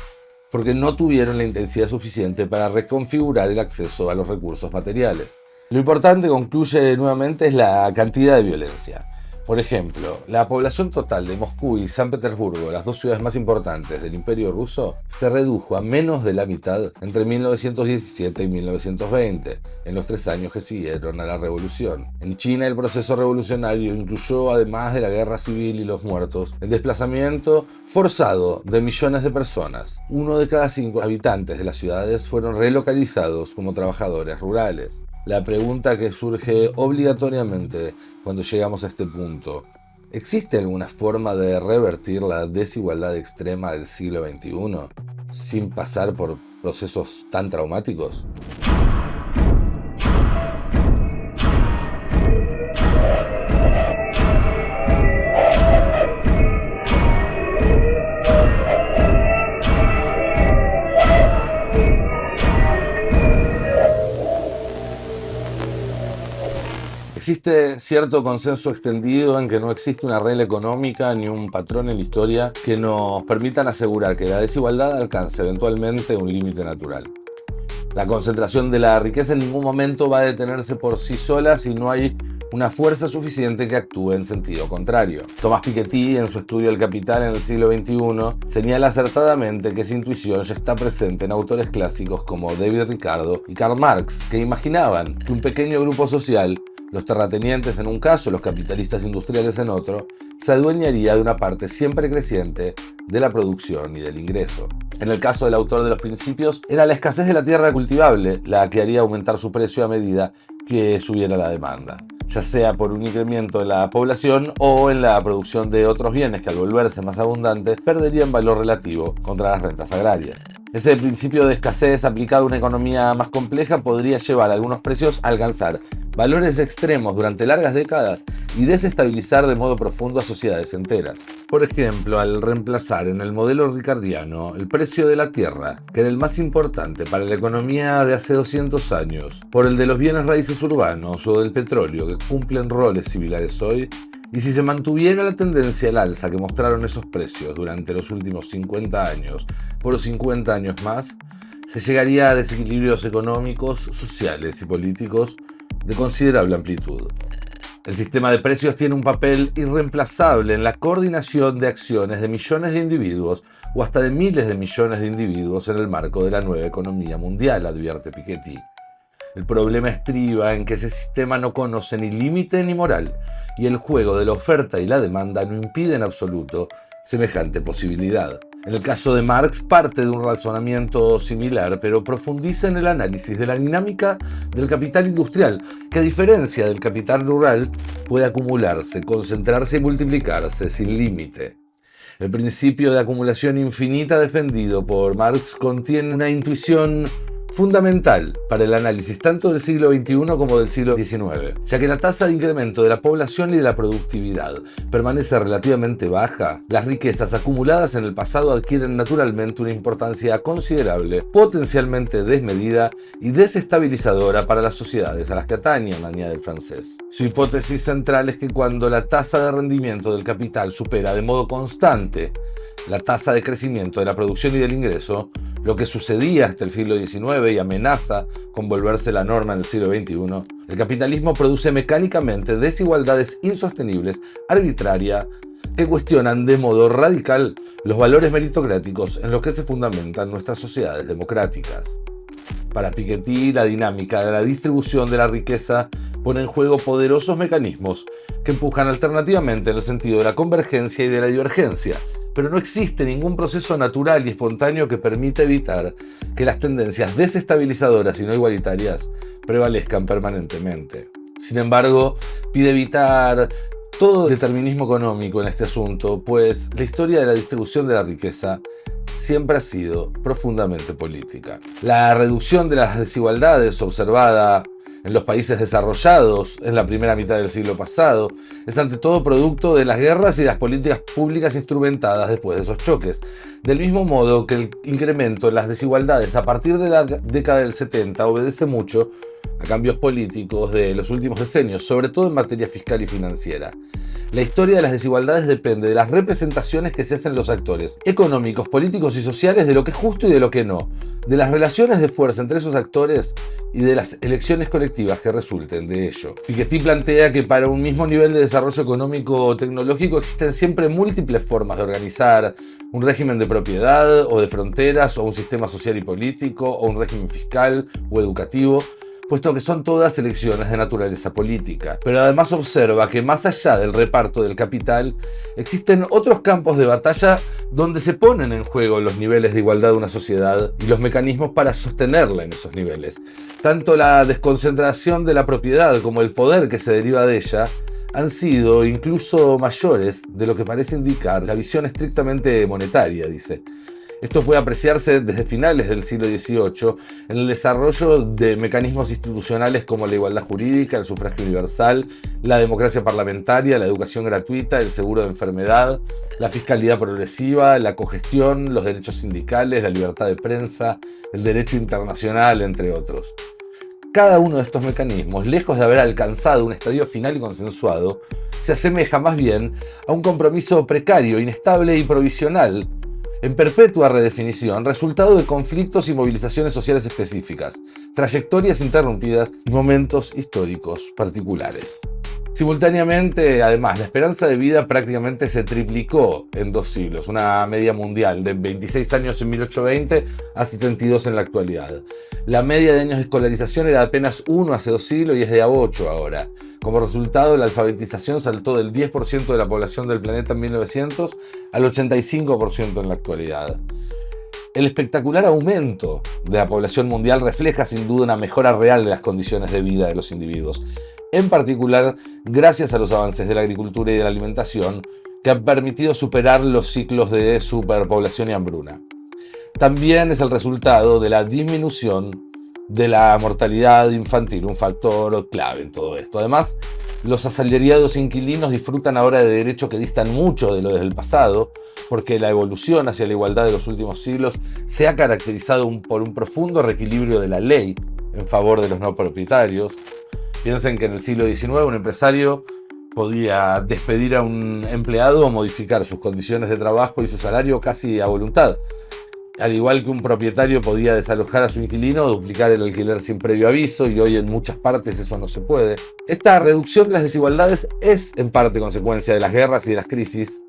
porque no tuvieron la intensidad suficiente para reconfigurar el acceso a los recursos materiales. Lo importante, concluye nuevamente, es la cantidad de violencia. Por ejemplo, la población total de Moscú y San Petersburgo, las dos ciudades más importantes del Imperio ruso, se redujo a menos de la mitad entre 1917 y 1920, en los 3 años que siguieron a la revolución. En China, el proceso revolucionario incluyó, además de la guerra civil y los muertos, el desplazamiento forzado de millones de personas. 1 de cada 5 habitantes de las ciudades fueron relocalizados como trabajadores rurales. La pregunta que surge obligatoriamente cuando llegamos a este punto: ¿existe alguna forma de revertir la desigualdad extrema del siglo XXI sin pasar por procesos tan traumáticos? Existe cierto consenso extendido en que no existe una regla económica ni un patrón en la historia que nos permitan asegurar que la desigualdad alcance eventualmente un límite natural. La concentración de la riqueza en ningún momento va a detenerse por sí sola si no hay una fuerza suficiente que actúe en sentido contrario. Thomas Piketty, en su estudio del Capital en el siglo XXI, señala acertadamente que esa intuición ya está presente en autores clásicos como David Ricardo y Karl Marx, que imaginaban que un pequeño grupo social, los terratenientes en un caso, los capitalistas industriales en otro, se adueñaría de una parte siempre creciente de la producción y del ingreso. En el caso del autor de los Principios, era la escasez de la tierra cultivable la que haría aumentar su precio a medida que subiera la demanda, ya sea por un incremento en la población o en la producción de otros bienes que al volverse más abundantes perderían valor relativo contra las rentas agrarias. Ese principio de escasez aplicado a una economía más compleja podría llevar a algunos precios a alcanzar valores extremos durante largas décadas y desestabilizar de modo profundo a sociedades enteras. Por ejemplo, al reemplazar en el modelo ricardiano el precio de la tierra, que era el más importante para la economía de hace 200 años, por el de los bienes raíces urbanos o del petróleo, que cumplen roles similares hoy, y si se mantuviera la tendencia al alza que mostraron esos precios durante los últimos 50 años, por 50 años más, se llegaría a desequilibrios económicos, sociales y políticos de considerable amplitud. El sistema de precios tiene un papel irreemplazable en la coordinación de acciones de millones de individuos o hasta de miles de millones de individuos en el marco de la nueva economía mundial, advierte Piketty. El problema estriba en que ese sistema no conoce ni límite ni moral, y el juego de la oferta y la demanda no impide en absoluto semejante posibilidad. En el caso de Marx parte de un razonamiento similar, pero profundiza en el análisis de la dinámica del capital industrial, que a diferencia del capital rural puede acumularse, concentrarse y multiplicarse sin límite. El principio de acumulación infinita defendido por Marx contiene una intuición fundamental para el análisis tanto del siglo XXI como del siglo XIX, ya que la tasa de incremento de la población y de la productividad permanece relativamente baja. Las riquezas acumuladas en el pasado adquieren naturalmente una importancia considerable, potencialmente desmedida y desestabilizadora para las sociedades a las que atañen, añade el francés. Su hipótesis central es que cuando la tasa de rendimiento del capital supera de modo constante la tasa de crecimiento de la producción y del ingreso, lo que sucedía hasta el siglo XIX y amenaza con volverse la norma en el siglo XXI, el capitalismo produce mecánicamente desigualdades insostenibles, arbitrarias, que cuestionan de modo radical los valores meritocráticos en los que se fundamentan nuestras sociedades democráticas. Para Piketty, la dinámica de la distribución de la riqueza pone en juego poderosos mecanismos que empujan alternativamente en el sentido de la convergencia y de la divergencia, pero no existe ningún proceso natural y espontáneo que permita evitar que las tendencias desestabilizadoras y no igualitarias prevalezcan permanentemente. Sin embargo, pide evitar todo determinismo económico en este asunto, pues la historia de la distribución de la riqueza siempre ha sido profundamente política. La reducción de las desigualdades observada en los países desarrollados en la primera mitad del siglo pasado es ante todo producto de las guerras y las políticas públicas instrumentadas después de esos choques. Del mismo modo que el incremento en las desigualdades a partir de la década del 70 obedece mucho a cambios políticos de los últimos decenios, sobre todo en materia fiscal y financiera. La historia de las desigualdades depende de las representaciones que se hacen los actores económicos, políticos y sociales de lo que es justo y de lo que no, de las relaciones de fuerza entre esos actores y de las elecciones colectivas que resulten de ello. Piketty plantea que para un mismo nivel de desarrollo económico o tecnológico existen siempre múltiples formas de organizar un régimen de propiedad o de fronteras o un sistema social y político o un régimen fiscal o educativo, puesto que son todas elecciones de naturaleza política. Pero además observa que más allá del reparto del capital, existen otros campos de batalla donde se ponen en juego los niveles de igualdad de una sociedad y los mecanismos para sostenerla en esos niveles. Tanto la desconcentración de la propiedad como el poder que se deriva de ella han sido incluso mayores de lo que parece indicar la visión estrictamente monetaria, dice. Esto puede apreciarse desde finales del siglo XVIII en el desarrollo de mecanismos institucionales como la igualdad jurídica, el sufragio universal, la democracia parlamentaria, la educación gratuita, el seguro de enfermedad, la fiscalidad progresiva, la cogestión, los derechos sindicales, la libertad de prensa, el derecho internacional, entre otros. Cada uno de estos mecanismos, lejos de haber alcanzado un estadio final y consensuado, se asemeja más bien a un compromiso precario, inestable y provisional, en perpetua redefinición, resultado de conflictos y movilizaciones sociales específicas, trayectorias interrumpidas y momentos históricos particulares. Simultáneamente, además, la esperanza de vida prácticamente se triplicó en 2 siglos, una media mundial de 26 años en 1820 a 72 en la actualidad. La media de años de escolarización era apenas 1 hace 2 siglos y es de a 8 ahora. Como resultado, la alfabetización saltó del 10% de la población del planeta en 1900 al 85% en la actualidad. El espectacular aumento de la población mundial refleja sin duda una mejora real de las condiciones de vida de los individuos, en particular gracias a los avances de la agricultura y de la alimentación que han permitido superar los ciclos de superpoblación y hambruna. También es el resultado de la disminución de la mortalidad infantil, un factor clave en todo esto. Además, los asalariados inquilinos disfrutan ahora de derechos que distan mucho de lo del pasado, porque la evolución hacia la igualdad de los últimos siglos se ha caracterizado por un profundo reequilibrio de la ley en favor de los no propietarios. Piensen que en el siglo XIX un empresario podía despedir a un empleado o modificar sus condiciones de trabajo y su salario casi a voluntad. Al igual que un propietario podía desalojar a su inquilino o duplicar el alquiler sin previo aviso, y hoy en muchas partes eso no se puede. Esta reducción de las desigualdades es en parte consecuencia de las guerras y de las crisis,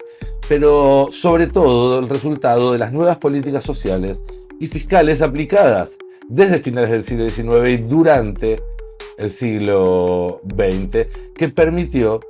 pero sobre todo el resultado de las nuevas políticas sociales y fiscales aplicadas desde finales del siglo XIX y durante el siglo XX, que permitió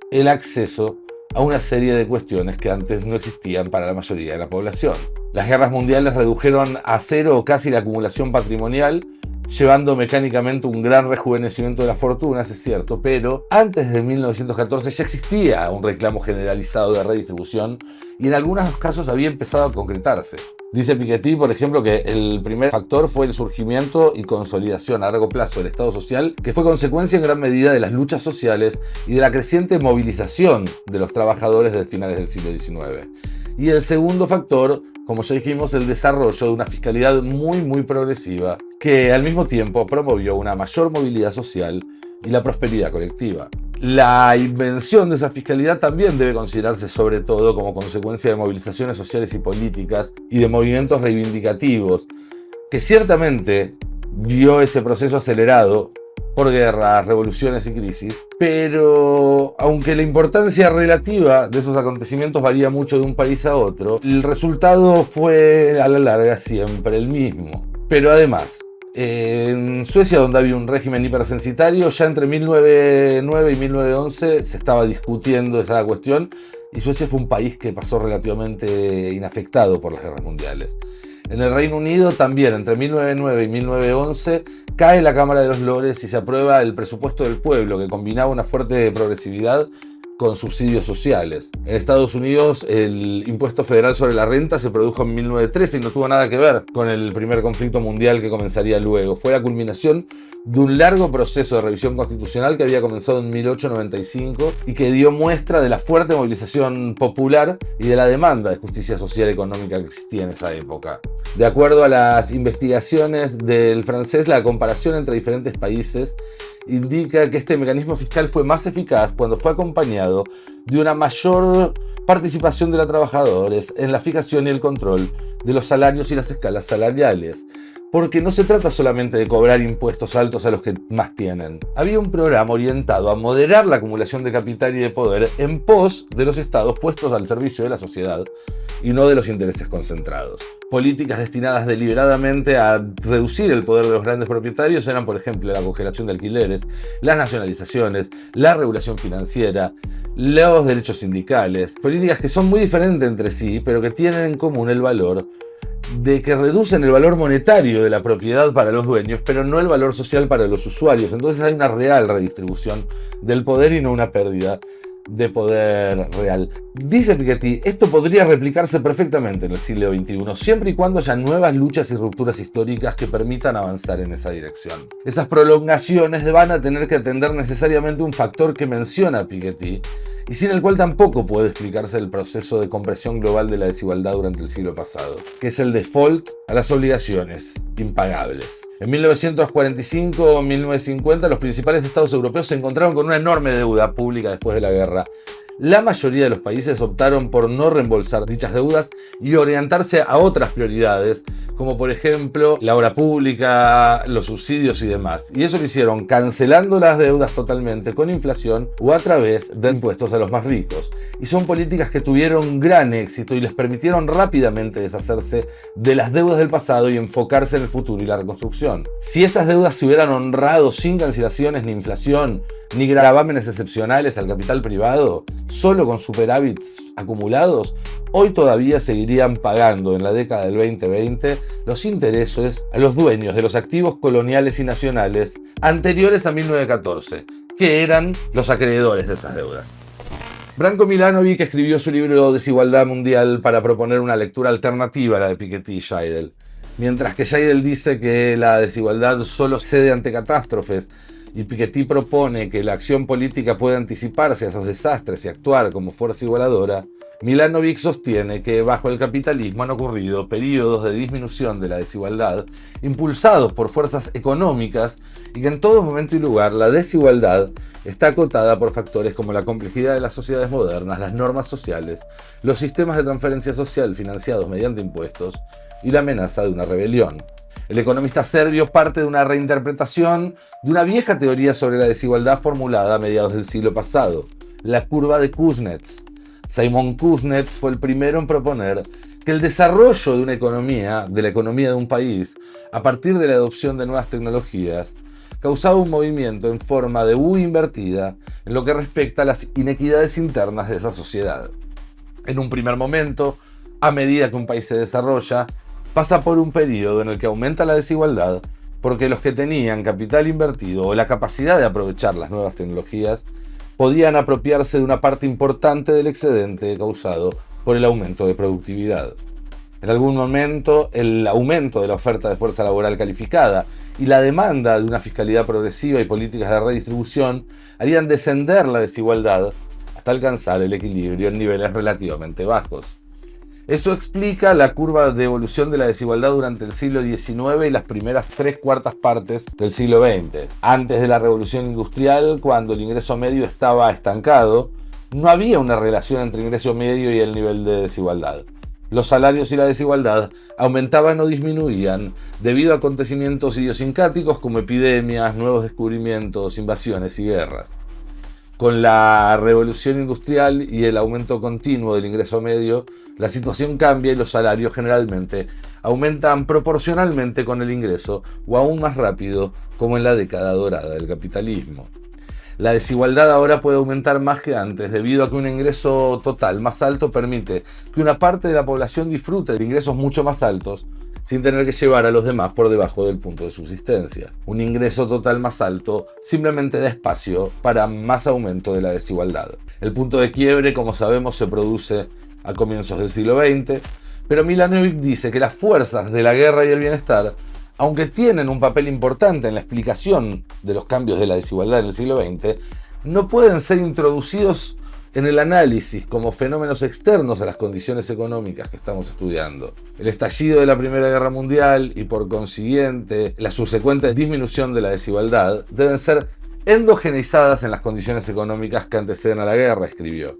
el acceso a una serie de cuestiones que antes no existían para la mayoría de la población. Las guerras mundiales redujeron a cero o casi la acumulación patrimonial, llevando mecánicamente un gran rejuvenecimiento de las fortunas, es cierto, pero antes de 1914 ya existía un reclamo generalizado de redistribución y en algunos casos había empezado a concretarse. Dice Piketty, por ejemplo, que el primer factor fue el surgimiento y consolidación a largo plazo del Estado social, que fue consecuencia en gran medida de las luchas sociales y de la creciente movilización de los trabajadores de finales del siglo XIX. Y el segundo factor, como ya dijimos, el desarrollo de una fiscalidad muy progresiva, que al mismo tiempo promovió una mayor movilidad social y la prosperidad colectiva. La invención de esa fiscalidad también debe considerarse sobre todo como consecuencia de movilizaciones sociales y políticas y de movimientos reivindicativos, que ciertamente vio ese proceso acelerado por guerras, revoluciones y crisis, pero aunque la importancia relativa de esos acontecimientos varía mucho de un país a otro, el resultado fue a la larga siempre el mismo. Pero además, en Suecia, donde había un régimen hipercensitario, ya entre 1909 y 1911 se estaba discutiendo esa cuestión y Suecia fue un país que pasó relativamente inafectado por las guerras mundiales. En el Reino Unido también, entre 1909 y 1911, cae la Cámara de los Lores y se aprueba el presupuesto del pueblo, que combinaba una fuerte progresividad con subsidios sociales. En Estados Unidos, el impuesto federal sobre la renta se produjo en 1913 y no tuvo nada que ver con el primer conflicto mundial que comenzaría luego. Fue la culminación de un largo proceso de revisión constitucional que había comenzado en 1895 y que dio muestra de la fuerte movilización popular y de la demanda de justicia social y económica que existía en esa época. De acuerdo a las investigaciones del francés, la comparación entre diferentes países indica que este mecanismo fiscal fue más eficaz cuando fue acompañado de una mayor participación de los trabajadores en la fijación y el control de los salarios y las escalas salariales. Porque no se trata solamente de cobrar impuestos altos a los que más tienen. Había un programa orientado a moderar la acumulación de capital y de poder en pos de los estados puestos al servicio de la sociedad y no de los intereses concentrados. Políticas destinadas deliberadamente a reducir el poder de los grandes propietarios eran, por ejemplo, la congelación de alquileres, las nacionalizaciones, la regulación financiera, los derechos sindicales. Políticas que son muy diferentes entre sí, pero que tienen en común el valor de que reducen el valor monetario de la propiedad para los dueños, pero no el valor social para los usuarios. Entonces hay una real redistribución del poder y no una pérdida de poder real. Dice Piketty, esto podría replicarse perfectamente en el siglo XXI, siempre y cuando haya nuevas luchas y rupturas históricas que permitan avanzar en esa dirección. Esas prolongaciones van a tener que atender necesariamente un factor que menciona Piketty, y sin el cual tampoco puede explicarse el proceso de compresión global de la desigualdad durante el siglo pasado, que es el default a las obligaciones impagables. En 1945 o 1950 los principales estados europeos se encontraron con una enorme deuda pública después de la guerra. La mayoría de los países optaron por no reembolsar dichas deudas y orientarse a otras prioridades, como por ejemplo la obra pública, los subsidios y demás. Y eso lo hicieron cancelando las deudas totalmente con inflación o a través de impuestos a los más ricos. Y son políticas que tuvieron gran éxito y les permitieron rápidamente deshacerse de las deudas del pasado y enfocarse en el futuro y la reconstrucción. Si esas deudas se hubieran honrado sin cancelaciones ni inflación, ni gravámenes excepcionales al capital privado, solo con superávits acumulados, hoy todavía seguirían pagando en la década del 2020 los intereses a los dueños de los activos coloniales y nacionales anteriores a 1914, que eran los acreedores de esas deudas. Branko Milanovic escribió su libro Desigualdad Mundial para proponer una lectura alternativa a la de Piketty y Scheidel. Mientras que Scheidel dice que la desigualdad solo cede ante catástrofes, y Piketty propone que la acción política puede anticiparse a esos desastres y actuar como fuerza igualadora, Milanovic sostiene que bajo el capitalismo han ocurrido periodos de disminución de la desigualdad impulsados por fuerzas económicas y que en todo momento y lugar la desigualdad está acotada por factores como la complejidad de las sociedades modernas, las normas sociales, los sistemas de transferencia social financiados mediante impuestos y la amenaza de una rebelión. El economista serbio parte de una reinterpretación de una vieja teoría sobre la desigualdad formulada a mediados del siglo pasado, la curva de Kuznets. Simon Kuznets fue el primero en proponer que el desarrollo de una economía, de la economía de un país, a partir de la adopción de nuevas tecnologías, causaba un movimiento en forma de U invertida en lo que respecta a las inequidades internas de esa sociedad. En un primer momento, a medida que un país se desarrolla, pasa por un periodo en el que aumenta la desigualdad, porque los que tenían capital invertido o la capacidad de aprovechar las nuevas tecnologías podían apropiarse de una parte importante del excedente causado por el aumento de productividad. En algún momento, el aumento de la oferta de fuerza laboral calificada y la demanda de una fiscalidad progresiva y políticas de redistribución harían descender la desigualdad hasta alcanzar el equilibrio en niveles relativamente bajos. Eso explica la curva de evolución de la desigualdad durante el siglo XIX y las primeras 3/4 partes del siglo XX. Antes de la Revolución Industrial, cuando el ingreso medio estaba estancado, no había una relación entre ingreso medio y el nivel de desigualdad. Los salarios y la desigualdad aumentaban o disminuían debido a acontecimientos idiosincráticos como epidemias, nuevos descubrimientos, invasiones y guerras. Con la revolución industrial y el aumento continuo del ingreso medio, la situación cambia y los salarios generalmente aumentan proporcionalmente con el ingreso o aún más rápido, como en la década dorada del capitalismo. La desigualdad ahora puede aumentar más que antes debido a que un ingreso total más alto permite que una parte de la población disfrute de ingresos mucho más altos sin tener que llevar a los demás por debajo del punto de subsistencia. Un ingreso total más alto simplemente da espacio para más aumento de la desigualdad. El punto de quiebre, como sabemos, se produce a comienzos del siglo XX, pero Milanovic dice que las fuerzas de la guerra y el bienestar, aunque tienen un papel importante en la explicación de los cambios de la desigualdad en el siglo XX, no pueden ser introducidos en el análisis como fenómenos externos a las condiciones económicas que estamos estudiando. El estallido de la Primera Guerra Mundial y por consiguiente la subsecuente disminución de la desigualdad deben ser endogenizadas en las condiciones económicas que anteceden a la guerra, escribió.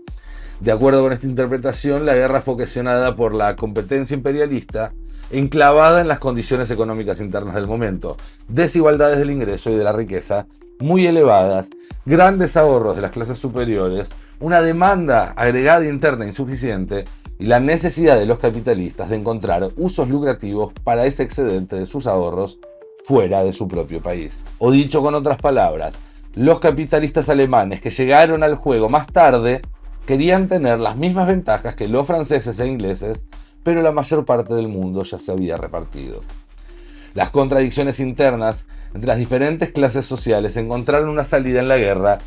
De acuerdo con esta interpretación, la guerra fue ocasionada por la competencia imperialista enclavada en las condiciones económicas internas del momento, desigualdades del ingreso y de la riqueza muy elevadas, grandes ahorros de las clases superiores, una demanda agregada interna insuficiente y la necesidad de los capitalistas de encontrar usos lucrativos para ese excedente de sus ahorros fuera de su propio país. O dicho con otras palabras, los capitalistas alemanes que llegaron al juego más tarde querían tener las mismas ventajas que los franceses e ingleses, pero la mayor parte del mundo ya se había repartido. Las contradicciones internas entre las diferentes clases sociales encontraron una salida en la guerra,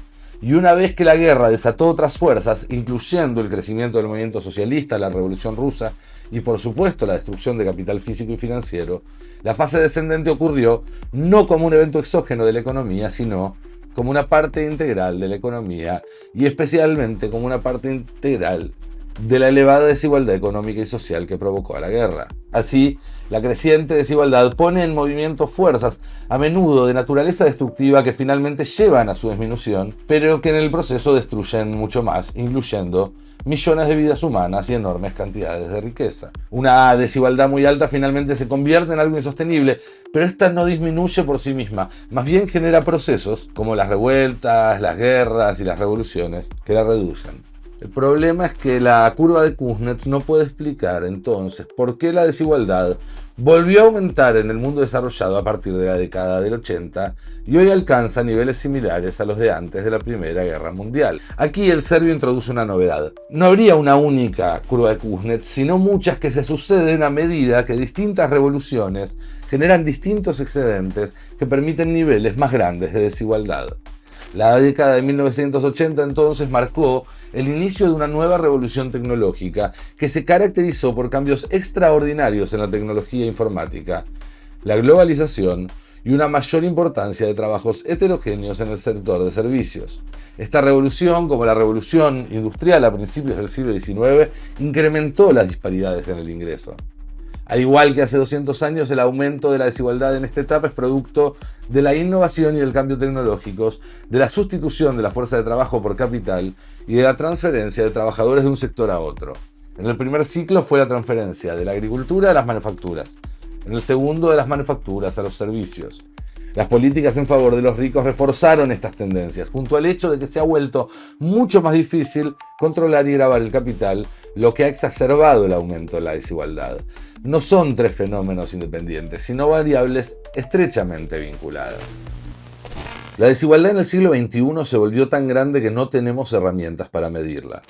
y una vez que la guerra desató otras fuerzas, incluyendo el crecimiento del movimiento socialista, la Revolución Rusa y por supuesto la destrucción de capital físico y financiero, la fase descendente ocurrió no como un evento exógeno de la economía, sino como una parte integral de la economía y especialmente como una parte integral de la elevada desigualdad económica y social que provocó a la guerra. Así, la creciente desigualdad pone en movimiento fuerzas, a menudo de naturaleza destructiva, que finalmente llevan a su disminución, pero que en el proceso destruyen mucho más, incluyendo millones de vidas humanas y enormes cantidades de riqueza. Una desigualdad muy alta finalmente se convierte en algo insostenible, pero esta no disminuye por sí misma, más bien genera procesos como las revueltas, las guerras y las revoluciones que la reducen. El problema es que la curva de Kuznets no puede explicar entonces por qué la desigualdad volvió a aumentar en el mundo desarrollado a partir de la década del 80 y hoy alcanza niveles similares a los de antes de la Primera Guerra Mundial. Aquí el serbio introduce una novedad. No habría una única curva de Kuznets, sino muchas que se suceden a medida que distintas revoluciones generan distintos excedentes que permiten niveles más grandes de desigualdad. La década de 1980 entonces marcó el inicio de una nueva revolución tecnológica que se caracterizó por cambios extraordinarios en la tecnología informática, la globalización y una mayor importancia de trabajos heterogéneos en el sector de servicios. Esta revolución, como la revolución industrial a principios del siglo XIX, incrementó las disparidades en el ingreso. Al igual que hace 200 años, el aumento de la desigualdad en esta etapa es producto de la innovación y el cambio tecnológicos, de la sustitución de la fuerza de trabajo por capital y de la transferencia de trabajadores de un sector a otro. En el primer ciclo fue la transferencia de la agricultura a las manufacturas, en el segundo de las manufacturas a los servicios. Las políticas en favor de los ricos reforzaron estas tendencias, junto al hecho de que se ha vuelto mucho más difícil controlar y gravar el capital, lo que ha exacerbado el aumento de la desigualdad. No son tres fenómenos independientes, sino variables estrechamente vinculadas. La desigualdad en el siglo XXI se volvió tan grande que no tenemos herramientas para medirla.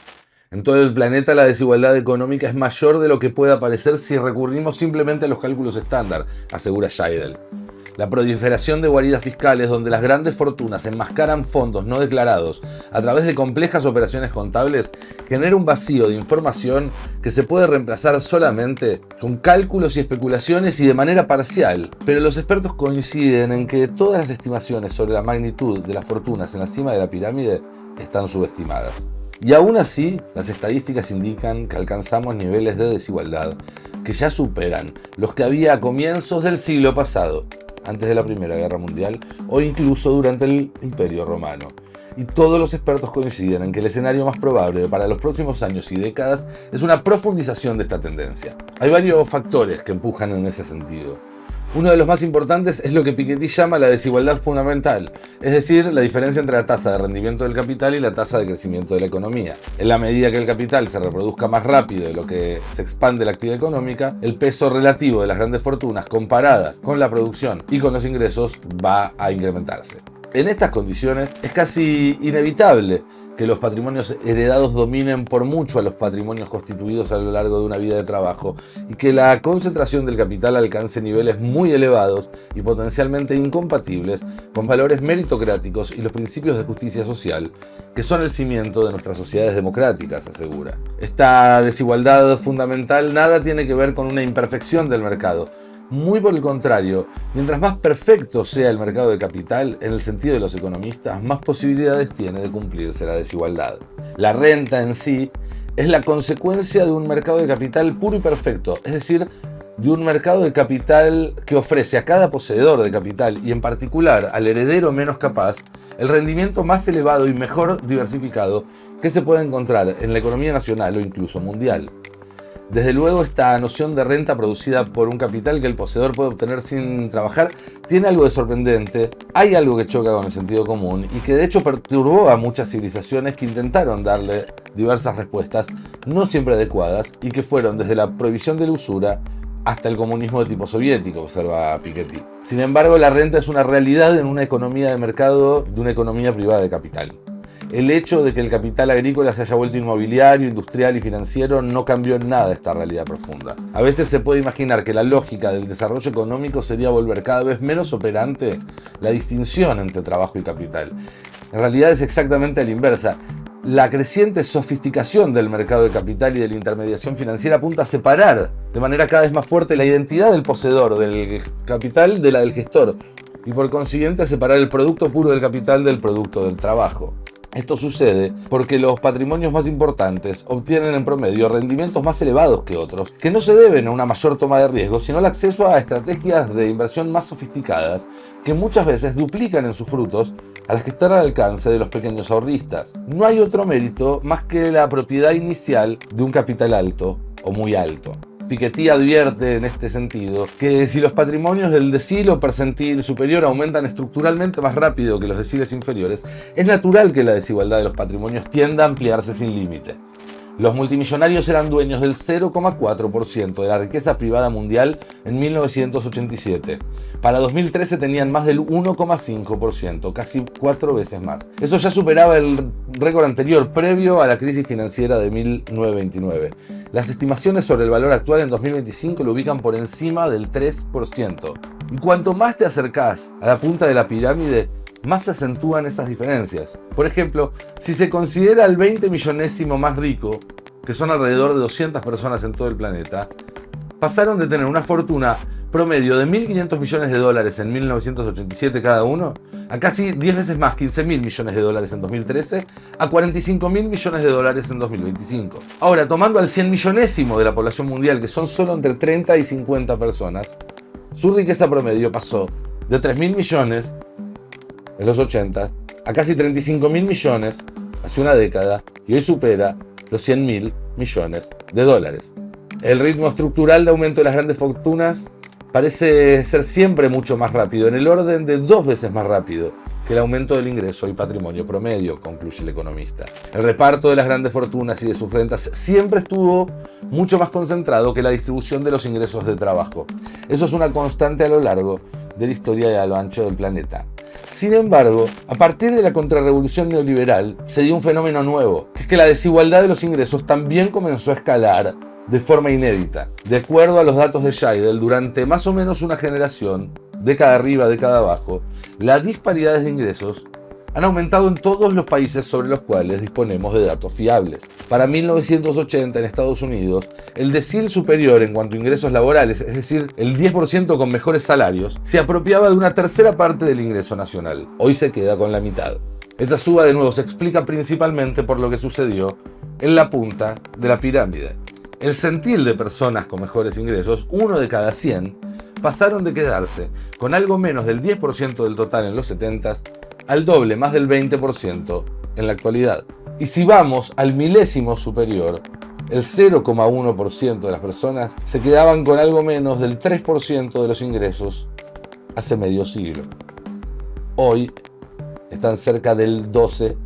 En todo el planeta la desigualdad económica es mayor de lo que pueda parecer si recurrimos simplemente a los cálculos estándar, asegura Scheidel. La proliferación de guaridas fiscales donde las grandes fortunas enmascaran fondos no declarados a través de complejas operaciones contables genera un vacío de información que se puede reemplazar solamente con cálculos y especulaciones y de manera parcial, pero los expertos coinciden en que todas las estimaciones sobre la magnitud de las fortunas en la cima de la pirámide están subestimadas. Y aún así, las estadísticas indican que alcanzamos niveles de desigualdad que ya superan los que había a comienzos del siglo pasado, antes de la Primera Guerra Mundial o incluso durante el Imperio Romano. Y todos los expertos coinciden en que el escenario más probable para los próximos años y décadas es una profundización de esta tendencia. Hay varios factores que empujan en ese sentido. Uno de los más importantes es lo que Piketty llama la desigualdad fundamental, es decir, la diferencia entre la tasa de rendimiento del capital y la tasa de crecimiento de la economía. En la medida que el capital se reproduzca más rápido de lo que se expande la actividad económica, el peso relativo de las grandes fortunas comparadas con la producción y con los ingresos va a incrementarse. En estas condiciones es casi inevitable que los patrimonios heredados dominen por mucho a los patrimonios constituidos a lo largo de una vida de trabajo y que la concentración del capital alcance niveles muy elevados y potencialmente incompatibles con valores meritocráticos y los principios de justicia social, que son el cimiento de nuestras sociedades democráticas, asegura. Esta desigualdad fundamental nada tiene que ver con una imperfección del mercado. Muy por el contrario, mientras más perfecto sea el mercado de capital, en el sentido de los economistas, más posibilidades tiene de cumplirse la desigualdad. La renta en sí es la consecuencia de un mercado de capital puro y perfecto, es decir, de un mercado de capital que ofrece a cada poseedor de capital y en particular al heredero menos capaz el rendimiento más elevado y mejor diversificado que se puede encontrar en la economía nacional o incluso mundial. Desde luego, esta noción de renta producida por un capital que el poseedor puede obtener sin trabajar tiene algo de sorprendente, hay algo que choca con el sentido común y que de hecho perturbó a muchas civilizaciones que intentaron darle diversas respuestas, no siempre adecuadas, y que fueron desde la prohibición de la usura hasta el comunismo de tipo soviético, observa Piketty. Sin embargo, la renta es una realidad en una economía de mercado de una economía privada de capital. El hecho de que el capital agrícola se haya vuelto inmobiliario, industrial y financiero no cambió en nada esta realidad profunda. A veces se puede imaginar que la lógica del desarrollo económico sería volver cada vez menos operante la distinción entre trabajo y capital. En realidad es exactamente la inversa. La creciente sofisticación del mercado de capital y de la intermediación financiera apunta a separar de manera cada vez más fuerte la identidad del poseedor del capital de la del gestor y por consiguiente a separar el producto puro del capital del producto del trabajo. Esto sucede porque los patrimonios más importantes obtienen en promedio rendimientos más elevados que otros, que no se deben a una mayor toma de riesgo, sino al acceso a estrategias de inversión más sofisticadas, que muchas veces duplican en sus frutos a las que están al alcance de los pequeños ahorristas. No hay otro mérito más que la propiedad inicial de un capital alto o muy alto. Piketty advierte en este sentido que si los patrimonios del decilo percentil superior aumentan estructuralmente más rápido que los deciles inferiores, es natural que la desigualdad de los patrimonios tienda a ampliarse sin límite. Los multimillonarios eran dueños del 0,4% de la riqueza privada mundial en 1987. Para 2013 tenían más del 1,5%, casi 4 veces más. Eso ya superaba el récord anterior, previo a la crisis financiera de 1929. Las estimaciones sobre el valor actual en 2025 lo ubican por encima del 3%. Y cuanto más te acercás a la punta de la pirámide, más se acentúan esas diferencias. Por ejemplo, si se considera el 20 millonésimo más rico, que son alrededor de 200 personas en todo el planeta, pasaron de tener una fortuna promedio de 1.500 millones de dólares en 1987 cada uno, a casi 10 veces más, 15.000 millones de dólares en 2013, a 45.000 millones de dólares en 2025. Ahora, tomando al 100 millonésimo de la población mundial, que son solo entre 30 y 50 personas, su riqueza promedio pasó de 3.000 millones en los 80 a casi 35.000 millones hace una década y hoy supera los 100.000 millones de dólares. El ritmo estructural de aumento de las grandes fortunas parece ser siempre mucho más rápido, en el orden de 2 veces más rápido que el aumento del ingreso y patrimonio promedio, concluye el economista. El reparto de las grandes fortunas y de sus rentas siempre estuvo mucho más concentrado que la distribución de los ingresos de trabajo. Eso es una constante a lo largo de la historia y a lo ancho del planeta. Sin embargo, a partir de la contrarrevolución neoliberal se dio un fenómeno nuevo, que es que la desigualdad de los ingresos también comenzó a escalar de forma inédita. De acuerdo a los datos de Scheidel, durante más o menos una generación, década arriba, década abajo, las disparidades de ingresos han aumentado en todos los países sobre los cuales disponemos de datos fiables. Para 1980 en Estados Unidos, el decil superior en cuanto a ingresos laborales, es decir, el 10% con mejores salarios, se apropiaba de una tercera parte del ingreso nacional. Hoy se queda con la mitad. Esa suba de nuevo se explica principalmente por lo que sucedió en la punta de la pirámide. El centil de personas con mejores ingresos, 1 de cada 100, pasaron de quedarse con algo menos del 10% del total en los 70s al doble, más del 20% en la actualidad. Y si vamos al milésimo superior, el 0,1% de las personas se quedaban con algo menos del 3% de los ingresos hace medio siglo. Hoy están cerca del 12%,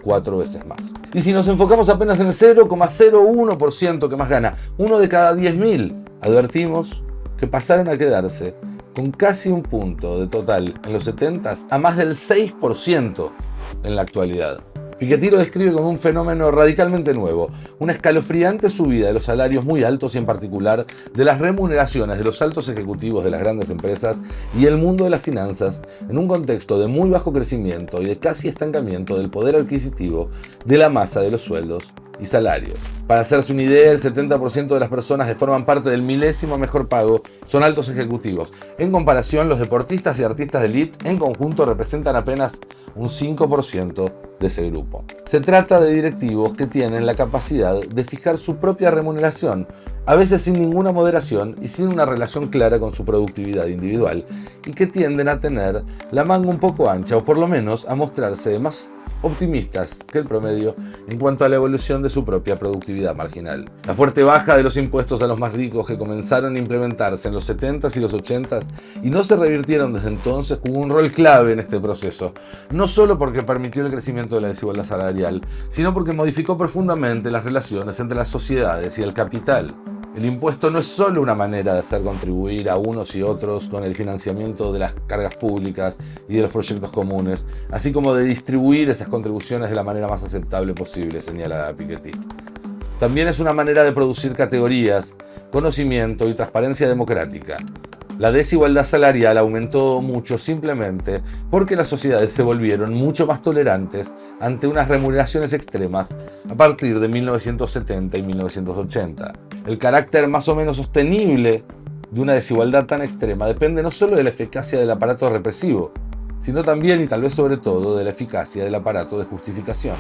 4 veces más. Y si nos enfocamos apenas en el 0,01% que más gana, 1 de cada 10.000, advertimos que pasaron a quedarse con casi un punto de total en los 70s a más del 6% en la actualidad. Piketty lo describe como un fenómeno radicalmente nuevo, una escalofriante subida de los salarios muy altos y en particular de las remuneraciones de los altos ejecutivos de las grandes empresas y el mundo de las finanzas en un contexto de muy bajo crecimiento y de casi estancamiento del poder adquisitivo de la masa de los sueldos y salarios. Para hacerse una idea, el 70% de las personas que forman parte del milésimo mejor pago son altos ejecutivos. En comparación, los deportistas y artistas de élite en conjunto representan apenas un 5% de ese grupo. Se trata de directivos que tienen la capacidad de fijar su propia remuneración, a veces sin ninguna moderación y sin una relación clara con su productividad individual, y que tienden a tener la manga un poco ancha o por lo menos a mostrarse más optimistas que el promedio en cuanto a la evolución de su propia productividad marginal. La fuerte baja de los impuestos a los más ricos que comenzaron a implementarse en los 70s y los 80s y no se revirtieron desde entonces jugó un rol clave en este proceso, no solo porque permitió el crecimiento de la desigualdad salarial, sino porque modificó profundamente las relaciones entre las sociedades y el capital. El impuesto no es solo una manera de hacer contribuir a unos y otros con el financiamiento de las cargas públicas y de los proyectos comunes, así como de distribuir esas contribuciones de la manera más aceptable posible, señala Piketty. También es una manera de producir categorías, conocimiento y transparencia democrática. La desigualdad salarial aumentó mucho simplemente porque las sociedades se volvieron mucho más tolerantes ante unas remuneraciones extremas a partir de 1970 y 1980. El carácter más o menos sostenible de una desigualdad tan extrema depende no solo de la eficacia del aparato represivo, sino también y tal vez sobre todo de la eficacia del aparato de justificación.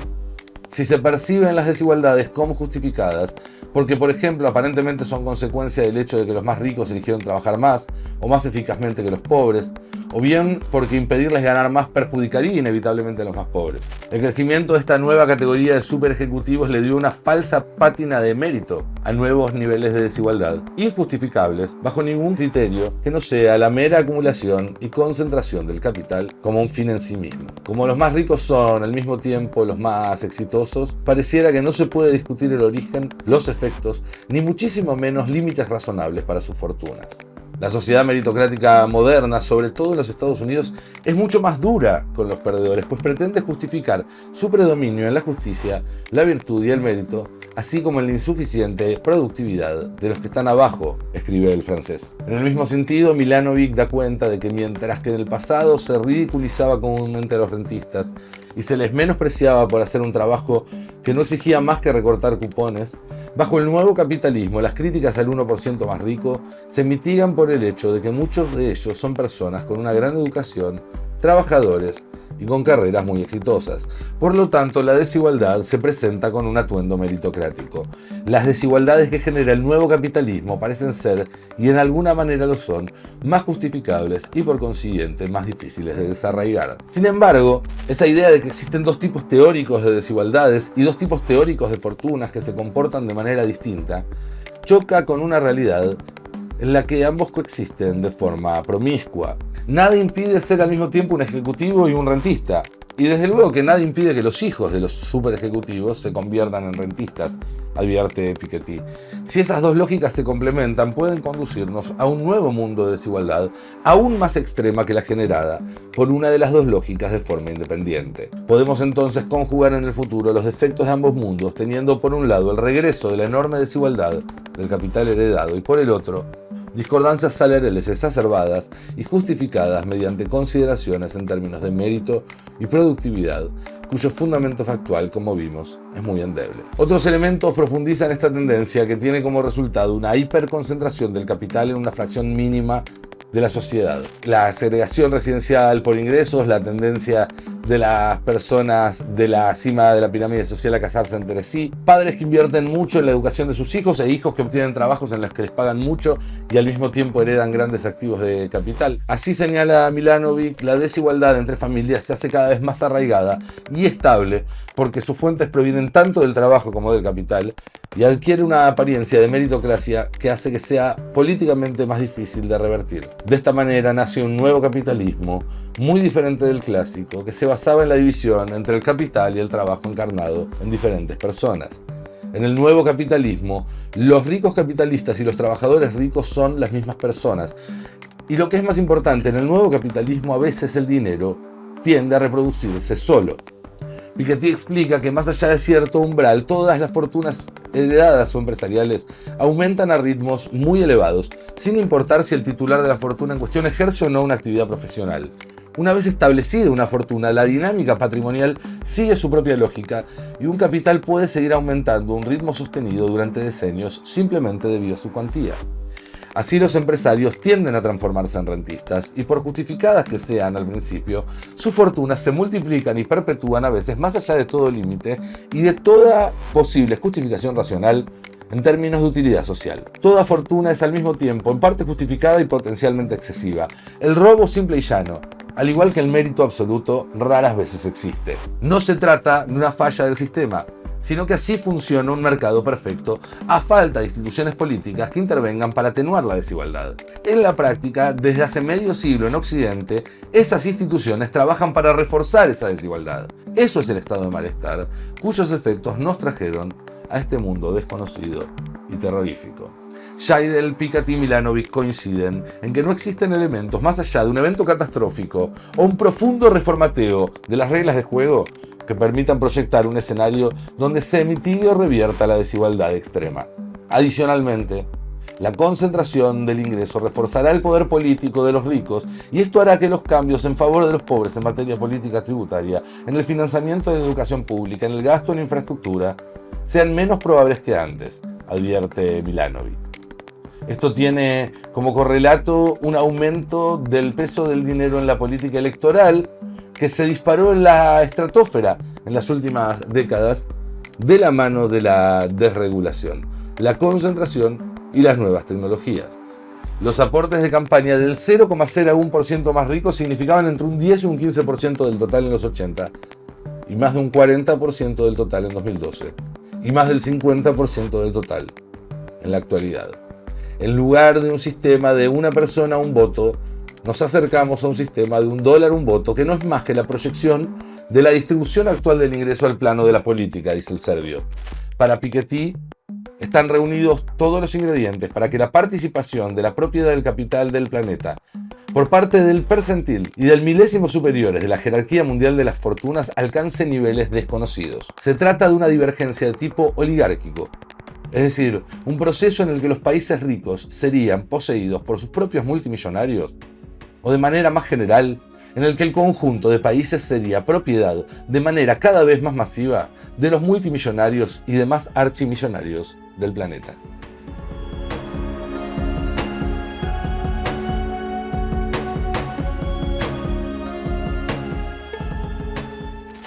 Si se perciben las desigualdades como justificadas, porque por ejemplo aparentemente son consecuencia del hecho de que los más ricos eligieron trabajar más o más eficazmente que los pobres, o bien porque impedirles ganar más perjudicaría inevitablemente a los más pobres. El crecimiento de esta nueva categoría de super ejecutivos le dio una falsa pátina de mérito a nuevos niveles de desigualdad, injustificables bajo ningún criterio que no sea la mera acumulación y concentración del capital como un fin en sí mismo. Como los más ricos son al mismo tiempo los más exitosos, pareciera que no se puede discutir el origen, los efectos, ni muchísimo menos límites razonables para sus fortunas. La sociedad meritocrática moderna, sobre todo en los Estados Unidos, es mucho más dura con los perdedores, pues pretende justificar su predominio en la justicia, la virtud y el mérito, así como en la insuficiente productividad de los que están abajo, escribe el francés. En el mismo sentido, Milanovic da cuenta de que mientras que en el pasado se ridiculizaba comúnmente a los rentistas y se les menospreciaba por hacer un trabajo que no exigía más que recortar cupones, bajo el nuevo capitalismo las críticas al 1% más rico se mitigan por el hecho de que muchos de ellos son personas con una gran educación, trabajadores y con carreras muy exitosas. Por lo tanto, la desigualdad se presenta con un atuendo meritocrático. Las desigualdades que genera el nuevo capitalismo parecen ser, y en alguna manera lo son, más justificables y por consiguiente más difíciles de desarraigar. Sin embargo, esa idea de que existen dos tipos teóricos de desigualdades y dos tipos teóricos de fortunas que se comportan de manera distinta, choca con una realidad en la que ambos coexisten de forma promiscua. Nada impide ser al mismo tiempo un ejecutivo y un rentista. Y desde luego que nada impide que los hijos de los super ejecutivos se conviertan en rentistas, advierte Piketty. Si esas dos lógicas se complementan, pueden conducirnos a un nuevo mundo de desigualdad aún más extrema que la generada por una de las dos lógicas de forma independiente. Podemos entonces conjugar en el futuro los defectos de ambos mundos, teniendo por un lado el regreso de la enorme desigualdad del capital heredado y por el otro, discordancias salariales exacerbadas y justificadas mediante consideraciones en términos de mérito y productividad, cuyo fundamento factual, como vimos, es muy endeble. Otros elementos profundizan esta tendencia que tiene como resultado una hiperconcentración del capital en una fracción mínima de la sociedad. La segregación residencial por ingresos, la tendencia de las personas de la cima de la pirámide social a casarse entre sí, padres que invierten mucho en la educación de sus hijos e hijos que obtienen trabajos en los que les pagan mucho y al mismo tiempo heredan grandes activos de capital. Así señala Milanovic, la desigualdad entre familias se hace cada vez más arraigada y estable porque sus fuentes provienen tanto del trabajo como del capital y adquiere una apariencia de meritocracia que hace que sea políticamente más difícil de revertir. De esta manera nace un nuevo capitalismo muy diferente del clásico, que se basaba en la división entre el capital y el trabajo encarnado en diferentes personas. En el nuevo capitalismo, los ricos capitalistas y los trabajadores ricos son las mismas personas. Y lo que es más importante, en el nuevo capitalismo a veces el dinero tiende a reproducirse solo. Piketty explica que más allá de cierto umbral, todas las fortunas heredadas o empresariales aumentan a ritmos muy elevados, sin importar si el titular de la fortuna en cuestión ejerce o no una actividad profesional. Una vez establecida una fortuna, la dinámica patrimonial sigue su propia lógica y un capital puede seguir aumentando a un ritmo sostenido durante decenios simplemente debido a su cuantía. Así los empresarios tienden a transformarse en rentistas y por justificadas que sean al principio, sus fortunas se multiplican y perpetúan a veces más allá de todo límite y de toda posible justificación racional en términos de utilidad social. Toda fortuna es al mismo tiempo en parte justificada y potencialmente excesiva. El robo simple y llano, al igual que el mérito absoluto, raras veces existe. No se trata de una falla del sistema, sino que así funciona un mercado perfecto a falta de instituciones políticas que intervengan para atenuar la desigualdad. En la práctica, desde hace medio siglo en Occidente, esas instituciones trabajan para reforzar esa desigualdad. Eso es el estado de malestar, cuyos efectos nos trajeron a este mundo desconocido y terrorífico. Scheidel, Piketty y Milanovic coinciden en que no existen elementos más allá de un evento catastrófico o un profundo reformateo de las reglas de juego que permitan proyectar un escenario donde se mitigue o revierta la desigualdad extrema. Adicionalmente, la concentración del ingreso reforzará el poder político de los ricos y esto hará que los cambios en favor de los pobres en materia política tributaria, en el financiamiento de la educación pública, en el gasto en infraestructura, sean menos probables que antes, advierte Milanovic. Esto tiene como correlato un aumento del peso del dinero en la política electoral que se disparó en la estratosfera en las últimas décadas de la mano de la desregulación, la concentración y las nuevas tecnologías. Los aportes de campaña del 0,01% más ricos significaban entre un 10 y un 15% del total en los 80 y más de un 40% del total en 2012 y más del 50% del total en la actualidad. En lugar de un sistema de una persona un voto, nos acercamos a un sistema de $1 un voto, que no es más que la proyección de la distribución actual del ingreso al plano de la política, dice el serbio. Para Piketty, están reunidos todos los ingredientes para que la participación de la propiedad del capital del planeta por parte del percentil y del milésimo superiores de la jerarquía mundial de las fortunas alcance niveles desconocidos. Se trata de una divergencia de tipo oligárquico, es decir, un proceso en el que los países ricos serían poseídos por sus propios multimillonarios, o de manera más general, en el que el conjunto de países sería propiedad de manera cada vez más masiva de los multimillonarios y demás archimillonarios del planeta.